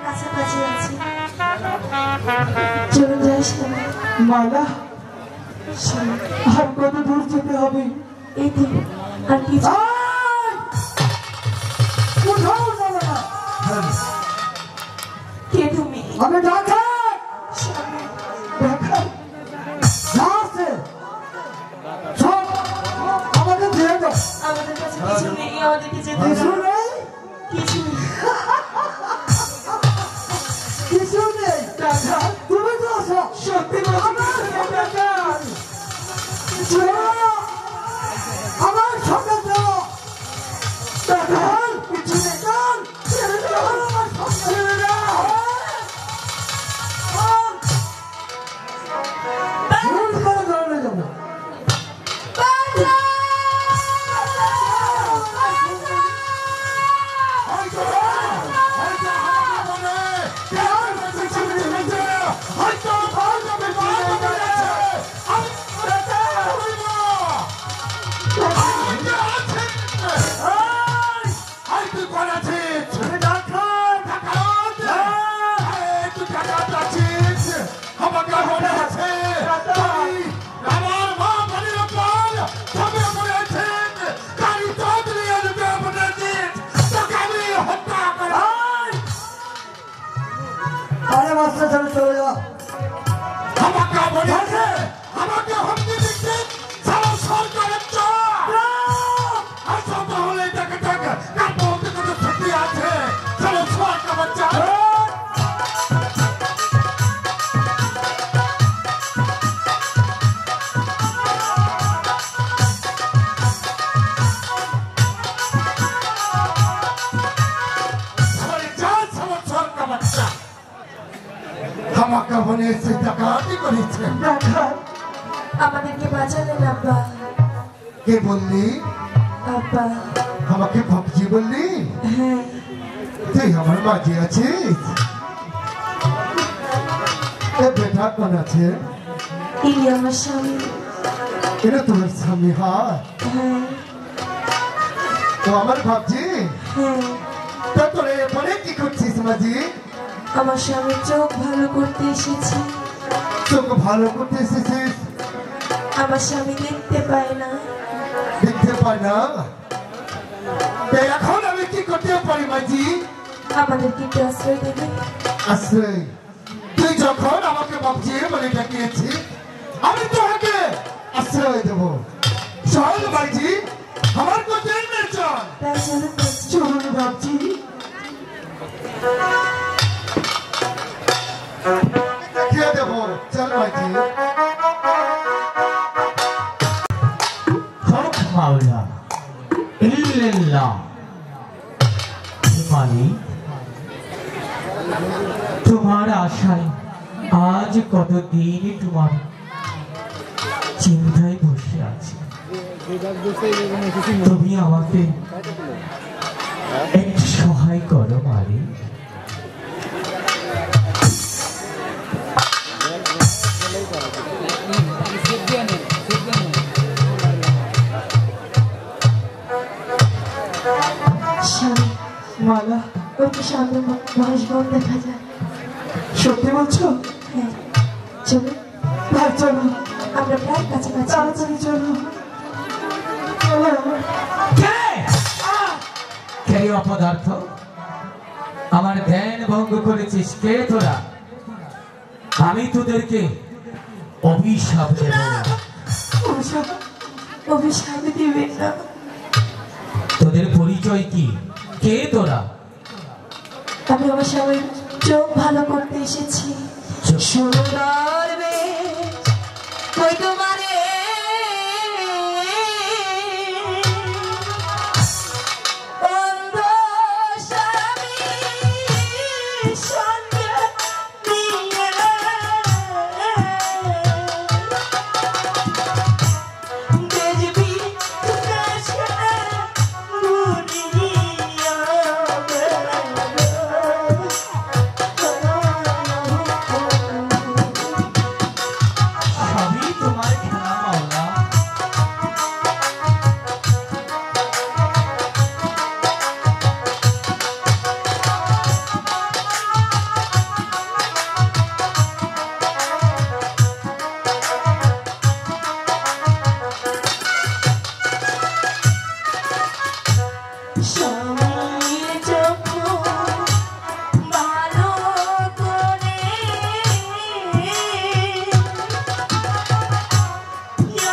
Speaker 5: কাছাকাছি আছি চলে যাই স্বামী
Speaker 3: মালা আর কত দূর যেতে হবে
Speaker 5: এই তো আর কিছু
Speaker 3: কোথাও যাবে না
Speaker 5: কে তুমি
Speaker 3: আমি ঢাকা
Speaker 5: স্বামী
Speaker 3: ঢাকা যাচ্ছে সব আমাকে দিয়ে দাও
Speaker 5: আমাদের কাছে কিছু নেই আমাদেরকে যেতে
Speaker 3: কিছু
Speaker 5: দাও
Speaker 3: নেই
Speaker 5: কিছু নেই
Speaker 3: কিছু নেই টাকা তুমি তো আছো
Speaker 5: সত্যি
Speaker 3: আমার সঙ্গে যাও টাকা কিছু নেই কাল ছেড়ে দাও আমার সঙ্গে ছেড়ে দাও ভুল করে দৌড়ে যাবো আরে মাস্টার ছেড়ে চলে যাও
Speaker 2: আমাকে হুমকি দিচ্ছে সারা সরকারের চোর আসো তাহলে দেখে দেখে কার বলতে কোনো ছুটি আছে চলো সরকার বাচ্চা আমাকে মনে এসে ডাকাতি করেছে
Speaker 3: টাকা
Speaker 5: আমাদেরকে বাঁচালেন আব্বা
Speaker 2: কে বললি
Speaker 5: আব্বা
Speaker 2: আমাকে ভাবছি বললি
Speaker 5: হ্যাঁ
Speaker 2: তুই আমার মাঝে আছিস এ বেটা কোন আছে
Speaker 5: ইনি আমার স্বামী
Speaker 2: এটা তোমার স্বামী হয়
Speaker 5: হ্যাঁ
Speaker 2: তো আমার ভাবছি
Speaker 5: হ্যাঁ
Speaker 2: তা তোরে মনে কি করছিস মাঝি
Speaker 5: আমার স্বামীর চোখ ভালো করতে এসেছি
Speaker 2: তোকে ভালো করতে এসেছিস
Speaker 5: আমার স্বামী দেখতে পায় না
Speaker 2: দেখতে পাই না তাই এখন আমি কি করতে পারি মাঝি
Speaker 5: আমাদেরকে একটু আশ্রয় দেবে
Speaker 2: আশ্রয় তুই যখন আমাকে ভাবছি বলে ডাকিয়েছি আমি তোকে আশ্রয় দেবো চল মাঝি আমার কোথায় চল
Speaker 5: তাই চলুন বলছি।
Speaker 3: চলুন ভাবছি
Speaker 2: দেখিয়ে দেবো চল মাঝি
Speaker 4: হক মাওলা ইল্লাল্লাহ মালিক তোমার আশায় আজ কতদিন তোমার চিন্তায় বসে আছি তুমি আমাকে একটু সহায় করো মালিক
Speaker 5: স্বামী
Speaker 3: মালা
Speaker 5: ওকে সামনে বাসবন দেখা যায়
Speaker 3: সত্যি বলছো
Speaker 5: হ্যাঁ চলুন
Speaker 3: ভাই চলো
Speaker 5: আমরা প্রায় কাছাকাছি
Speaker 3: তাড়াতাড়ি চলো চলো
Speaker 4: কে কে অপদার্থ? আমার ধ্যান ভঙ্গ করেছিস কে তোরা? আমি তোদেরকে অভিশাপ দেব না।
Speaker 5: অভিশাপ দিবেন না।
Speaker 4: তোদের পরিচয় কি? কে তোরা?
Speaker 5: আমি আমার স্বামীর চোখ ভালো করতে এসেছি। সুন্দর বেশ কই তোমারে অন্ধ স্বামীর সঙ্গে নিয়ে দেখবি দেশে দুনিয়া
Speaker 4: সবই তোমার খেলা মাওলা।
Speaker 5: স্বামীর যখন ভালো করে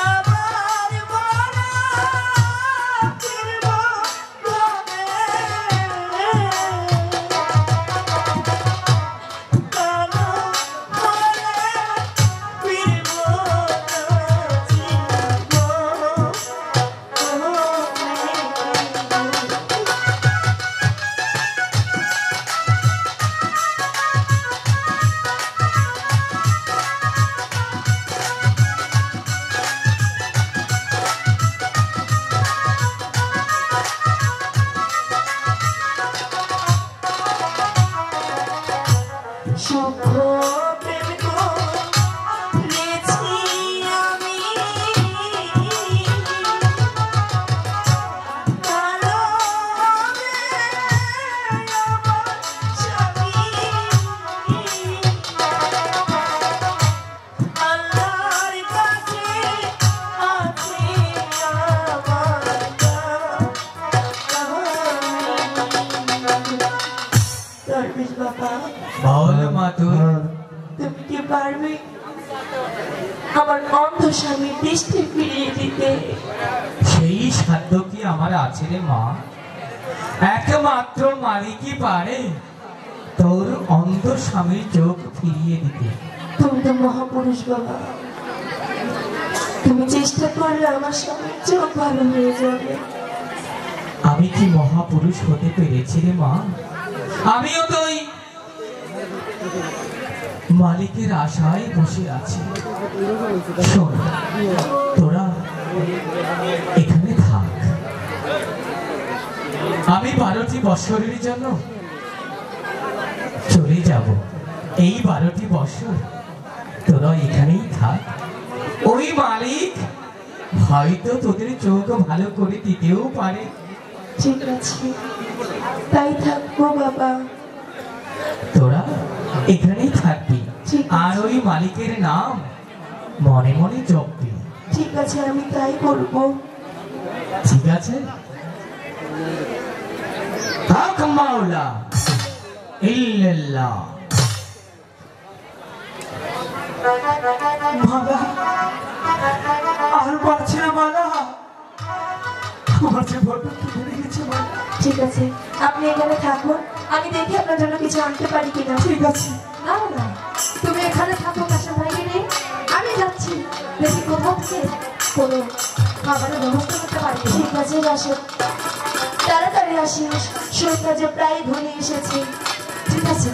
Speaker 5: আবার বড় ফিরব ঘরে কালো ঘরে ফিরব সুখ প্রেম করেছি আমি ভালো হবে আমার স্বামী আল্লাহর কাছে আছে দরবেশ বাবা,
Speaker 4: বল মাতুর,
Speaker 5: তুমি কি পারবে আমার অন্ধ স্বামীর দৃষ্টি ফিরিয়ে দিতে?
Speaker 4: সেই সাধ্য কি আমার আছে রে মা? একমাত্র মালিকই পারে তোর অন্ধ স্বামীর চোখ ফিরিয়ে দিতে।
Speaker 5: তুমি তো মহাপুরুষ বাবা, তুমি চেষ্টা করলে আমার স্বামীর চোখ ভালো হয়ে যাবে।
Speaker 4: আমি কি মহাপুরুষ হতে পেরেছি রে মা? আমিও তো ওই মালিকের আশায় বসে আছি। শোন, তোরা এখানে থাক, আমি 12টি বৎসরের জন্য চলে যাব। এই 12টি বৎসর তোরা এখানেই থাক। ওই মালিক হয়তো তোদের চোখ ভালো করে দিতেও পারে।
Speaker 5: ঠিক আছে, তাই থাকবো বাবা।
Speaker 4: তোরা এখানেই থাকবি,
Speaker 5: ঠিক আছে।
Speaker 4: আর ওই মালিকের নাম মনে মনে জপবি।
Speaker 5: ঠিক আছে, আমি তাই করবো।
Speaker 4: ঠিক আছে? হক মাওলা ইল্লাল্লাহ।
Speaker 3: বাবা আর পারছি না বাবা, আমার যে বড্ড খিদে গেছে বাবা।
Speaker 5: ঠিক আছে, আপনি এখানে থাকুন, আমি দেখি আপনার জন্য কিছু আনতে পারি কিনা।
Speaker 3: ঠিক আছে।
Speaker 5: না না, তুমি এখানে থাকো কাশা ভাইকে নেই, আমি যাচ্ছি দেখি কোথাও থেকে কোনো খাবারের ব্যবস্থা করতে পারি। ঠিক আছে, আসো, তাড়াতাড়ি আসিস, সন্ধ্যা যে প্রায় ঘনিয়ে এসেছে। ঠিক আছে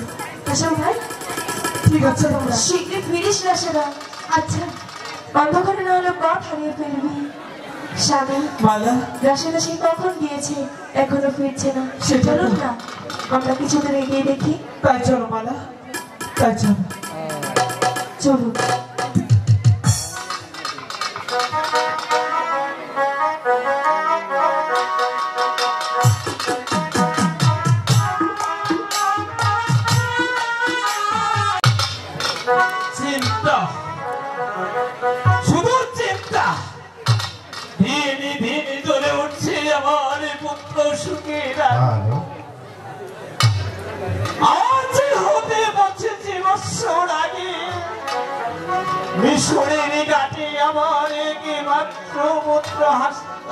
Speaker 5: কাশা ভাই,
Speaker 3: ঠিক আছে তোমরা
Speaker 5: শীঘ্রই ফিরিস রাশেদা। আচ্ছা, অন্ধকারে না হলে পথ হারিয়ে ফেলবি। স্বামী
Speaker 3: মালা,
Speaker 5: রাশেদা সে কখন গিয়েছে, এখনো ফিরছে না।
Speaker 3: সেটা তো।
Speaker 5: চলুন না, আমরা কিছু দূর এগিয়ে দেখি।
Speaker 3: তাই চলো মালা, তাই চলো।
Speaker 5: চলুন।
Speaker 2: চিন্তা, শুধু চিন্তা, দিনে দিনে জ্বলে উঠছে আমার পুত্র সুখের আগুন।
Speaker 3: মিশরের ঘাটে আমার একমাত্র পুত্র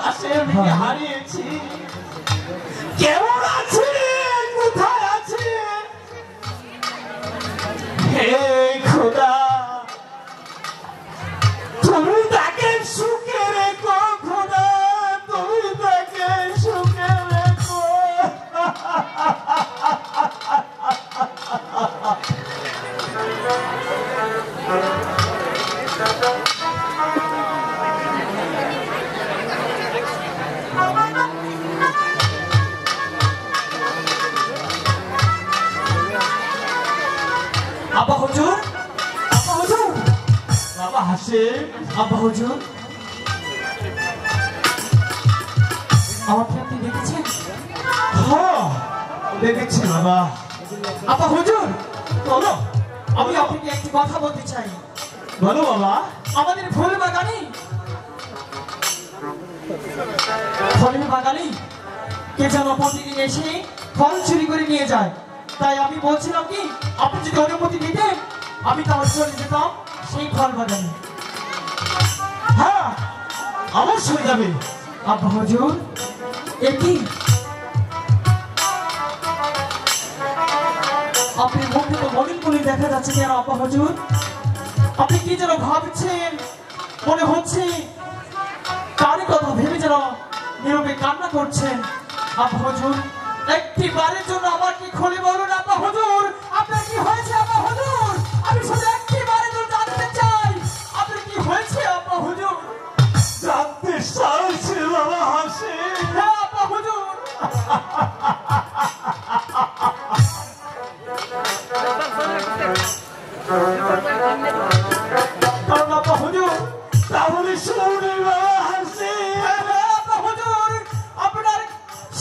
Speaker 3: হাসের হারিয়েছি। কেমন আছে, কোথায় আছে? হে খোদা, তুমি তাকে সুখে রেখো খোদা, তুমি তাকে সুখে রেখো। আব্বা হুজুর, আব্বা হুজুর, বাবা হাসিম, আব্বা হুজুর, আমাকে আপনি দেখেছেন? হ্যাঁ দেখেছি বাবা। আব্বা হুজুর বলো, আমি আপনাকে একটি কথা বলতে চাই। বলো বাবা। আমাদের ফলের বাগানে কে যেন প্রতিদিন এসে ফল চুরি করে নিয়ে যায়। তাই আমি বলছিলাম কি, আপনি যদি অনুমতি দিতেন আমি তাহলে চলে যেতাম সেই ফল বাগানে। হ্যাঁ অবশ্যই যাবে। আব্বা হুজুর এটি আপনি মুখে তো মলিন মলিন দেখা যাচ্ছে কেন আব্বা হুজুর? আপনি কি যেন ভাবছেন, মনে হচ্ছে কারই কথা ভেবে যেন নীরবে কান্না করছেন। আব্বা হুজুর একটি বারের জন্য আমাকে খুলে বলুন আব্বা হুজুর, আপনার কি হয়েছে আব্বা হুজুর? আমি শুধু একটি বারের জন্য জানতে চাই আপনার কি হয়েছে আব্বা হুজুর। জানতে চাইছি বাবা হাসিম। হ্যাঁ আব্বা হুজুর। কারণ আব্বা হুজুর তাহলে শুনে বাবা হাসিম। আব্বা হুজুর আপনার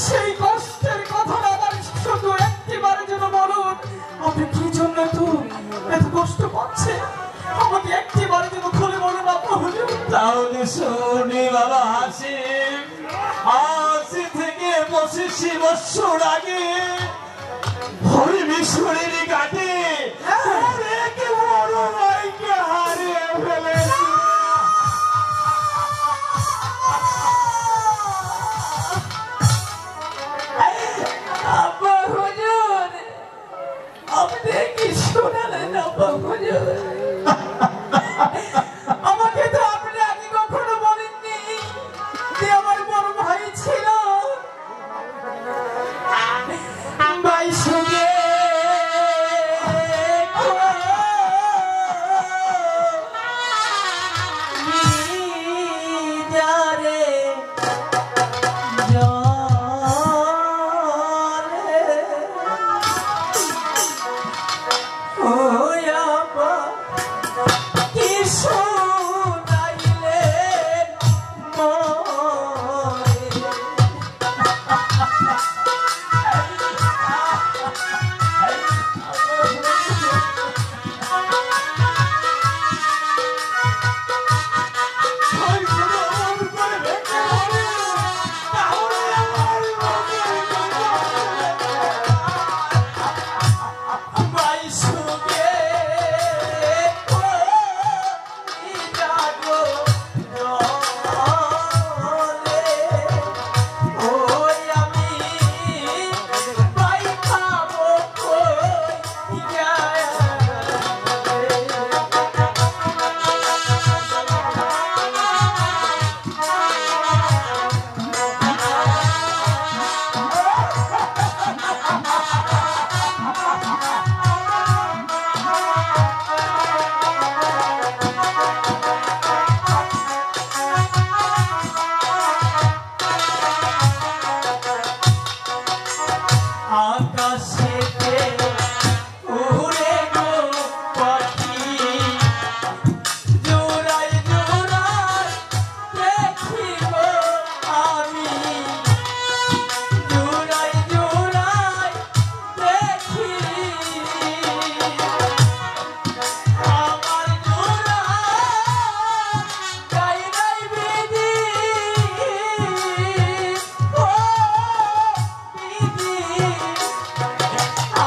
Speaker 3: সেই কষ্টের কথা আমার শুধু একটিবারের জন্য বলুন, আপনি কি জন্য এত কষ্ট পাচ্ছেন? আমাকে একটিবারের জন্য খুলে বলুন আব্বা হুজুর। তাহলে শুনি বাবা হাসিম, আজ থেকে 25 বছর আগে হরি মিশরের ঘাটে এক বড় ভাইকে হারিয়ে ফেলেছি। আব্বা হুজুর আপনি কি শোনালেন আব্বা হুজুর? আমাকে তো আপনি আগে কখনো বলেননি যে আমার বড় ভাই ছিল। ভাই সুগে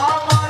Speaker 3: আমার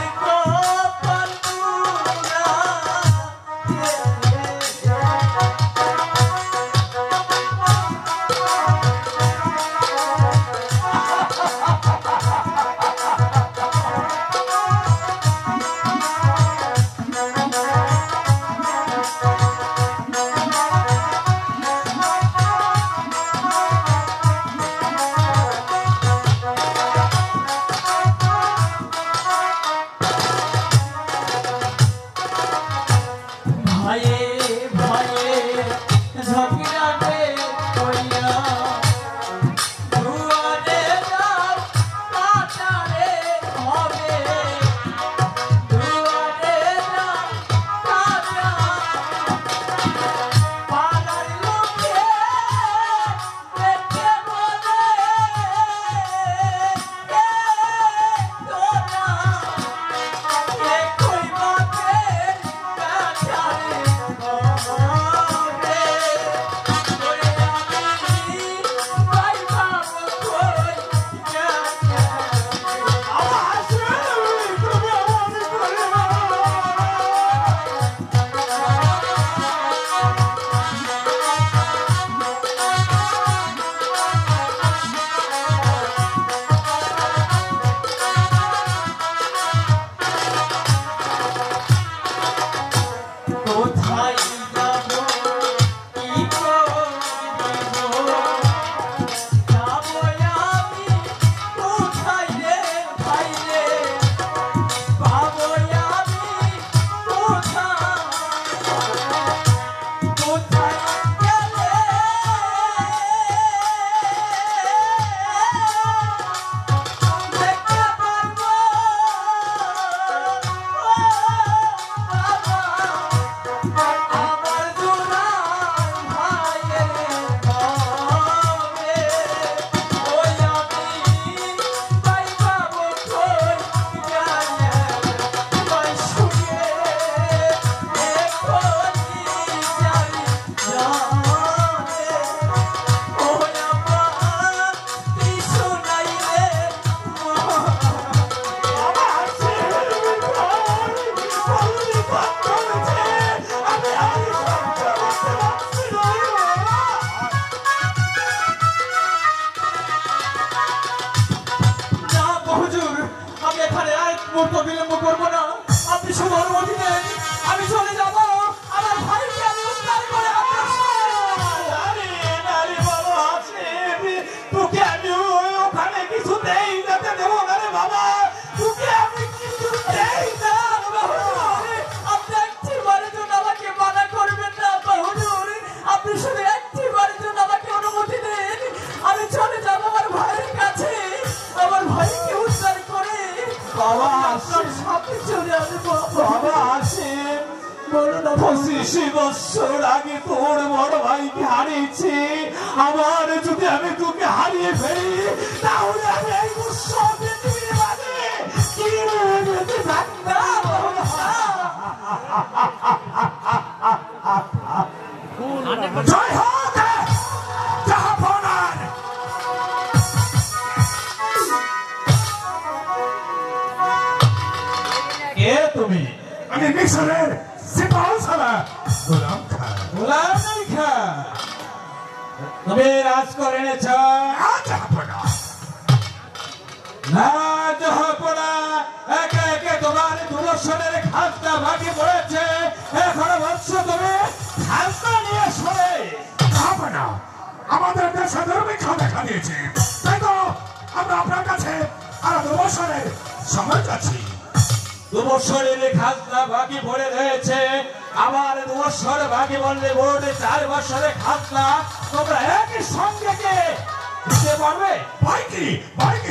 Speaker 3: মুহূর্ত বিলম্ব করবো না। আপনি শুভ অনুমতি দেন, আমি চলে যাব। আমার ভাইকে আমি উদ্ধার করে তোকে আমি ওখানে কিছু দেই যেতে দেবো না রে বাবা, তোকে আমি কিছু দেই না। আপনি একটি বারের জন্য আমাকে মানা করবেন না বাহুর, আপনি শুধু একটি বারের জন্য আমাকে অনুমতি দেন, আমি চলে যাব আমার ভাইয়ের কাছে, আমার ভাইকে উদ্ধার করে বাবা আপনার সাথে চলে আসবো। বাবা আসেন, 25 বছর আগে তোর বড় ভাইকে হারিয়েছি, আমার যদি আমি তোকে হারিয়ে ফেলি তাহলে আমি এই সব পৃথিবীর মাঝে কি বেঁচে থাকতাম।
Speaker 2: জয় হোক জাহাপনার।
Speaker 3: কে তুমি?
Speaker 2: আমি মিশরের সিপাহ সালার গোলাম খান।
Speaker 3: গোলাম খা, তুমি রাজ করে এনেছ
Speaker 2: জাহাপনা।
Speaker 3: না জাহাপনা, একে একে তোমার দুর্দর্শনের খাজনা ভাগি পড়েছে, এখনো বলছো তুমি খাজনা নিয়ে সরে।
Speaker 2: জাহাপনা, আমাদের দেশে দুর্ভিক্ষ দেখা দিয়েছে, তাই তো আমরা আপনার কাছে আরো 2 বছরের সময় চাচ্ছি।
Speaker 3: 2 বছরের খাজনা বাকি পড়ে রয়েছে, আবার 2 বছর বাকি বললে বোর্ডে 4 বছরের খাজনা তোমরা একই সঙ্গে কে দিতে পারবে?
Speaker 2: ভয় কি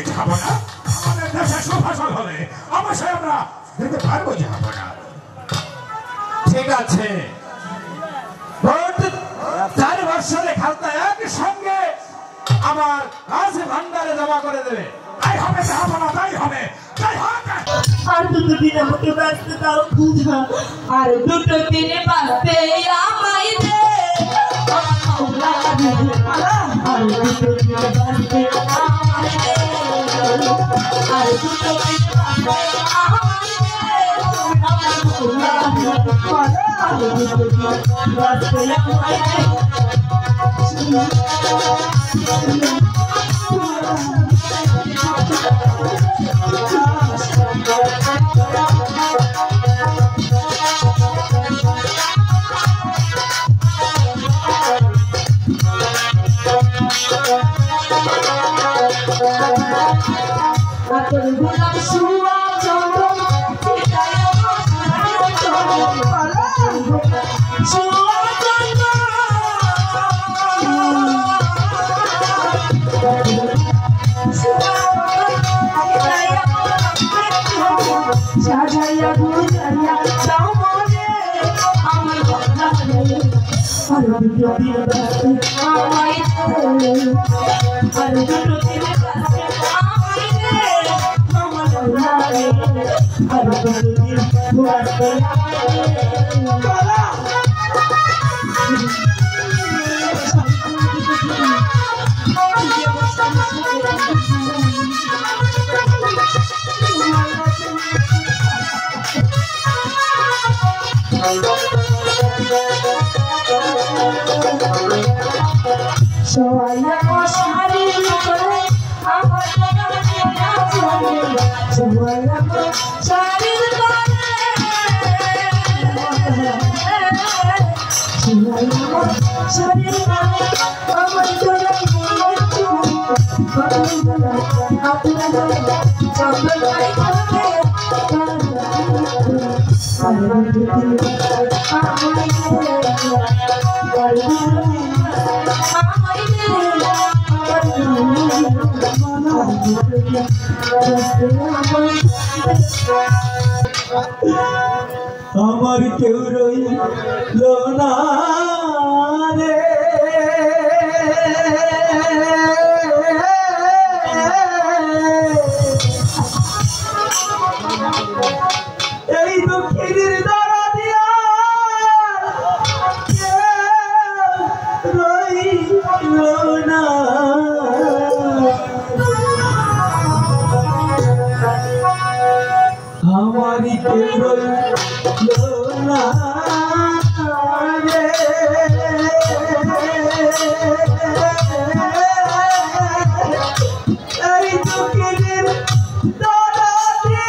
Speaker 2: জাহাপনা, আমাদের দেশে সুফসল হলে অবশ্যই আমরা দিতে পারবো জাহাপনা।
Speaker 3: ঠিক আছে, বোর্ড 4 বছরের খাজনা একই সঙ্গে আমার রাজ ভান্ডারে জমা করে দেবে।
Speaker 2: তাই হবে জাহাপনা, তাই হবে, তাই হবে।
Speaker 5: আর 2 দিন আমাকে বাঁচতে দাও খুদা, আর 2 দিনে বাঁচতে আমায় দে মাওলা রে, আর 2 দিনে বাঁচতে আমায় দে, আর 2 দিনে বাঁচতে আমায় দে মাওলা রে, আর 2 দিনে বাঁচতে আমায় দে। গোলাম শুয়া চন্দন চিতায় শুয়া সাজাইয়া গুজাইয়া দাও মনে আমার গলা রে, আর 2 দিন বাঁচতে আমায় দে, আর 2 দিন বাঁচতে আমায় দে আমার গলা রে, আর 2 দিন বাঁচতে আমায় দে। সোয়া মশারি করে আমার গলা চলে, সোয়া মশারি করে সোয়া মশারি করে আমার গলা চলে, আপনার চন্দন ভাই করে
Speaker 3: আমার কেউ রইল না রে, এই দুঃখের দ্বারা দিয়া রইল না, আমার কেউ রইল না রে, এই দুঃখের দ্বারা দিয়া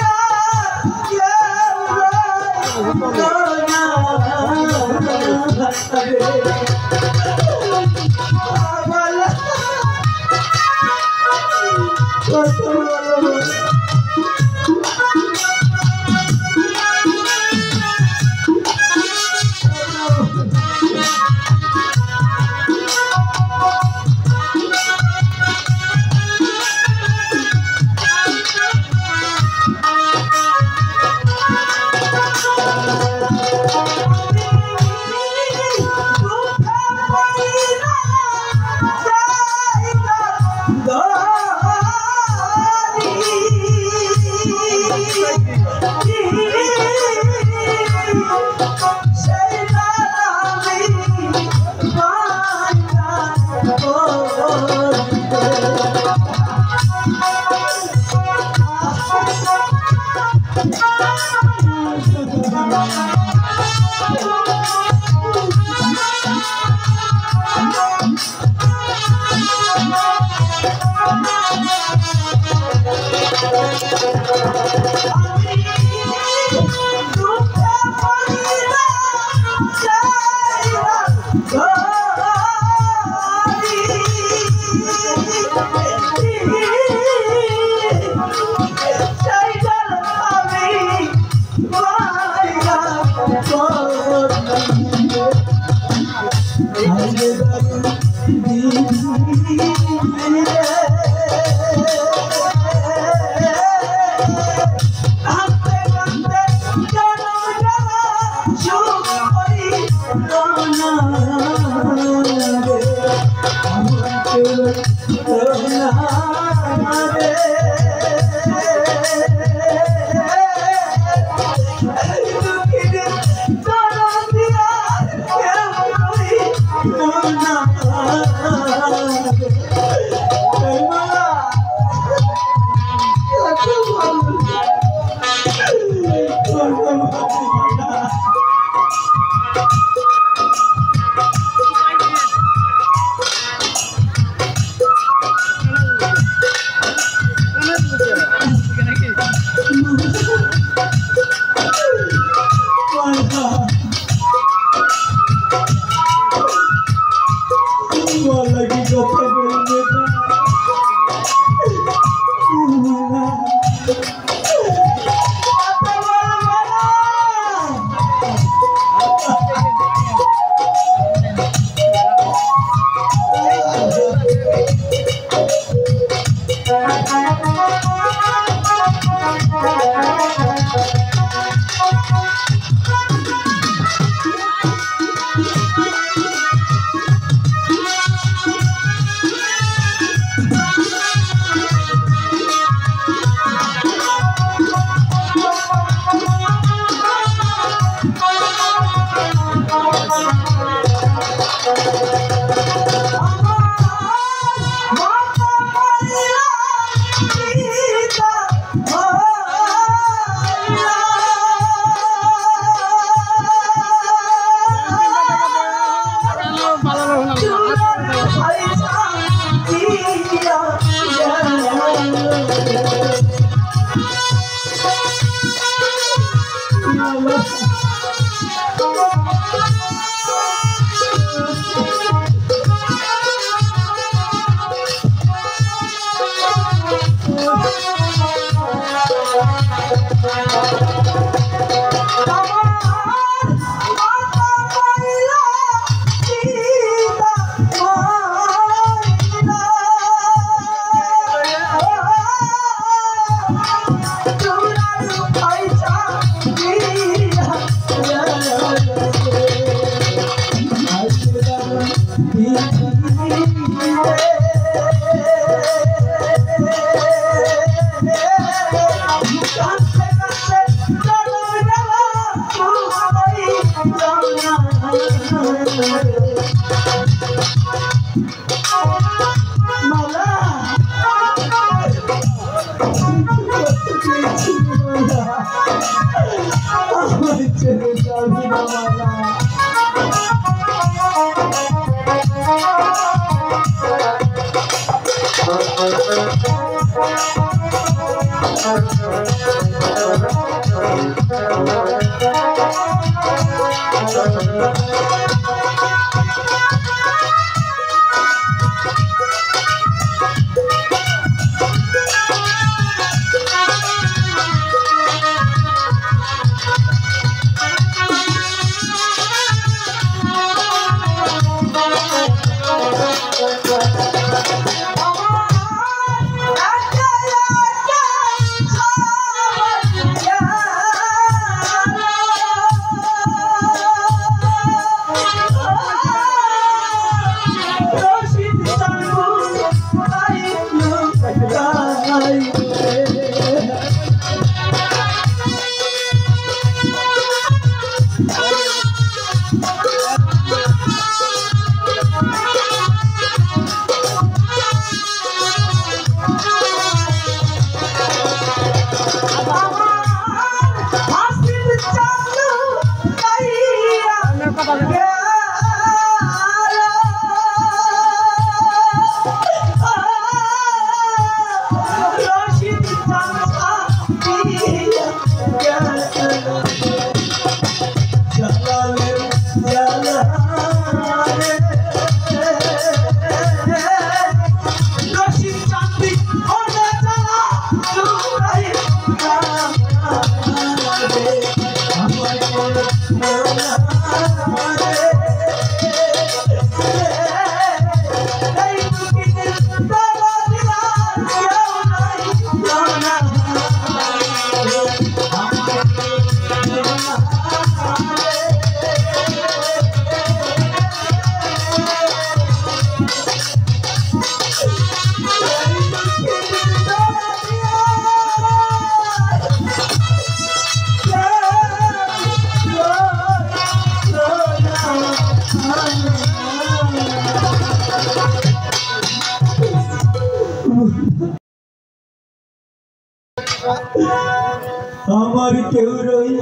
Speaker 3: আমার কেউ রইল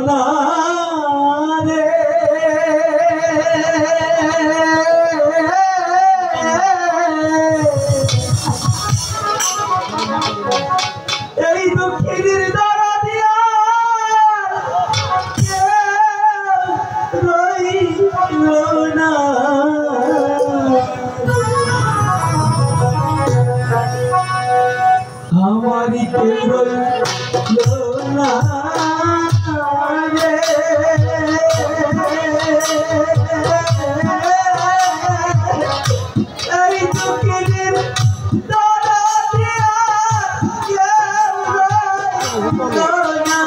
Speaker 3: না রে এই দুঃখের দ্বারা দিয়া রইল না আমার কেউ রইল না রে এই দুঃখের দ্বারা দিয়া রইল না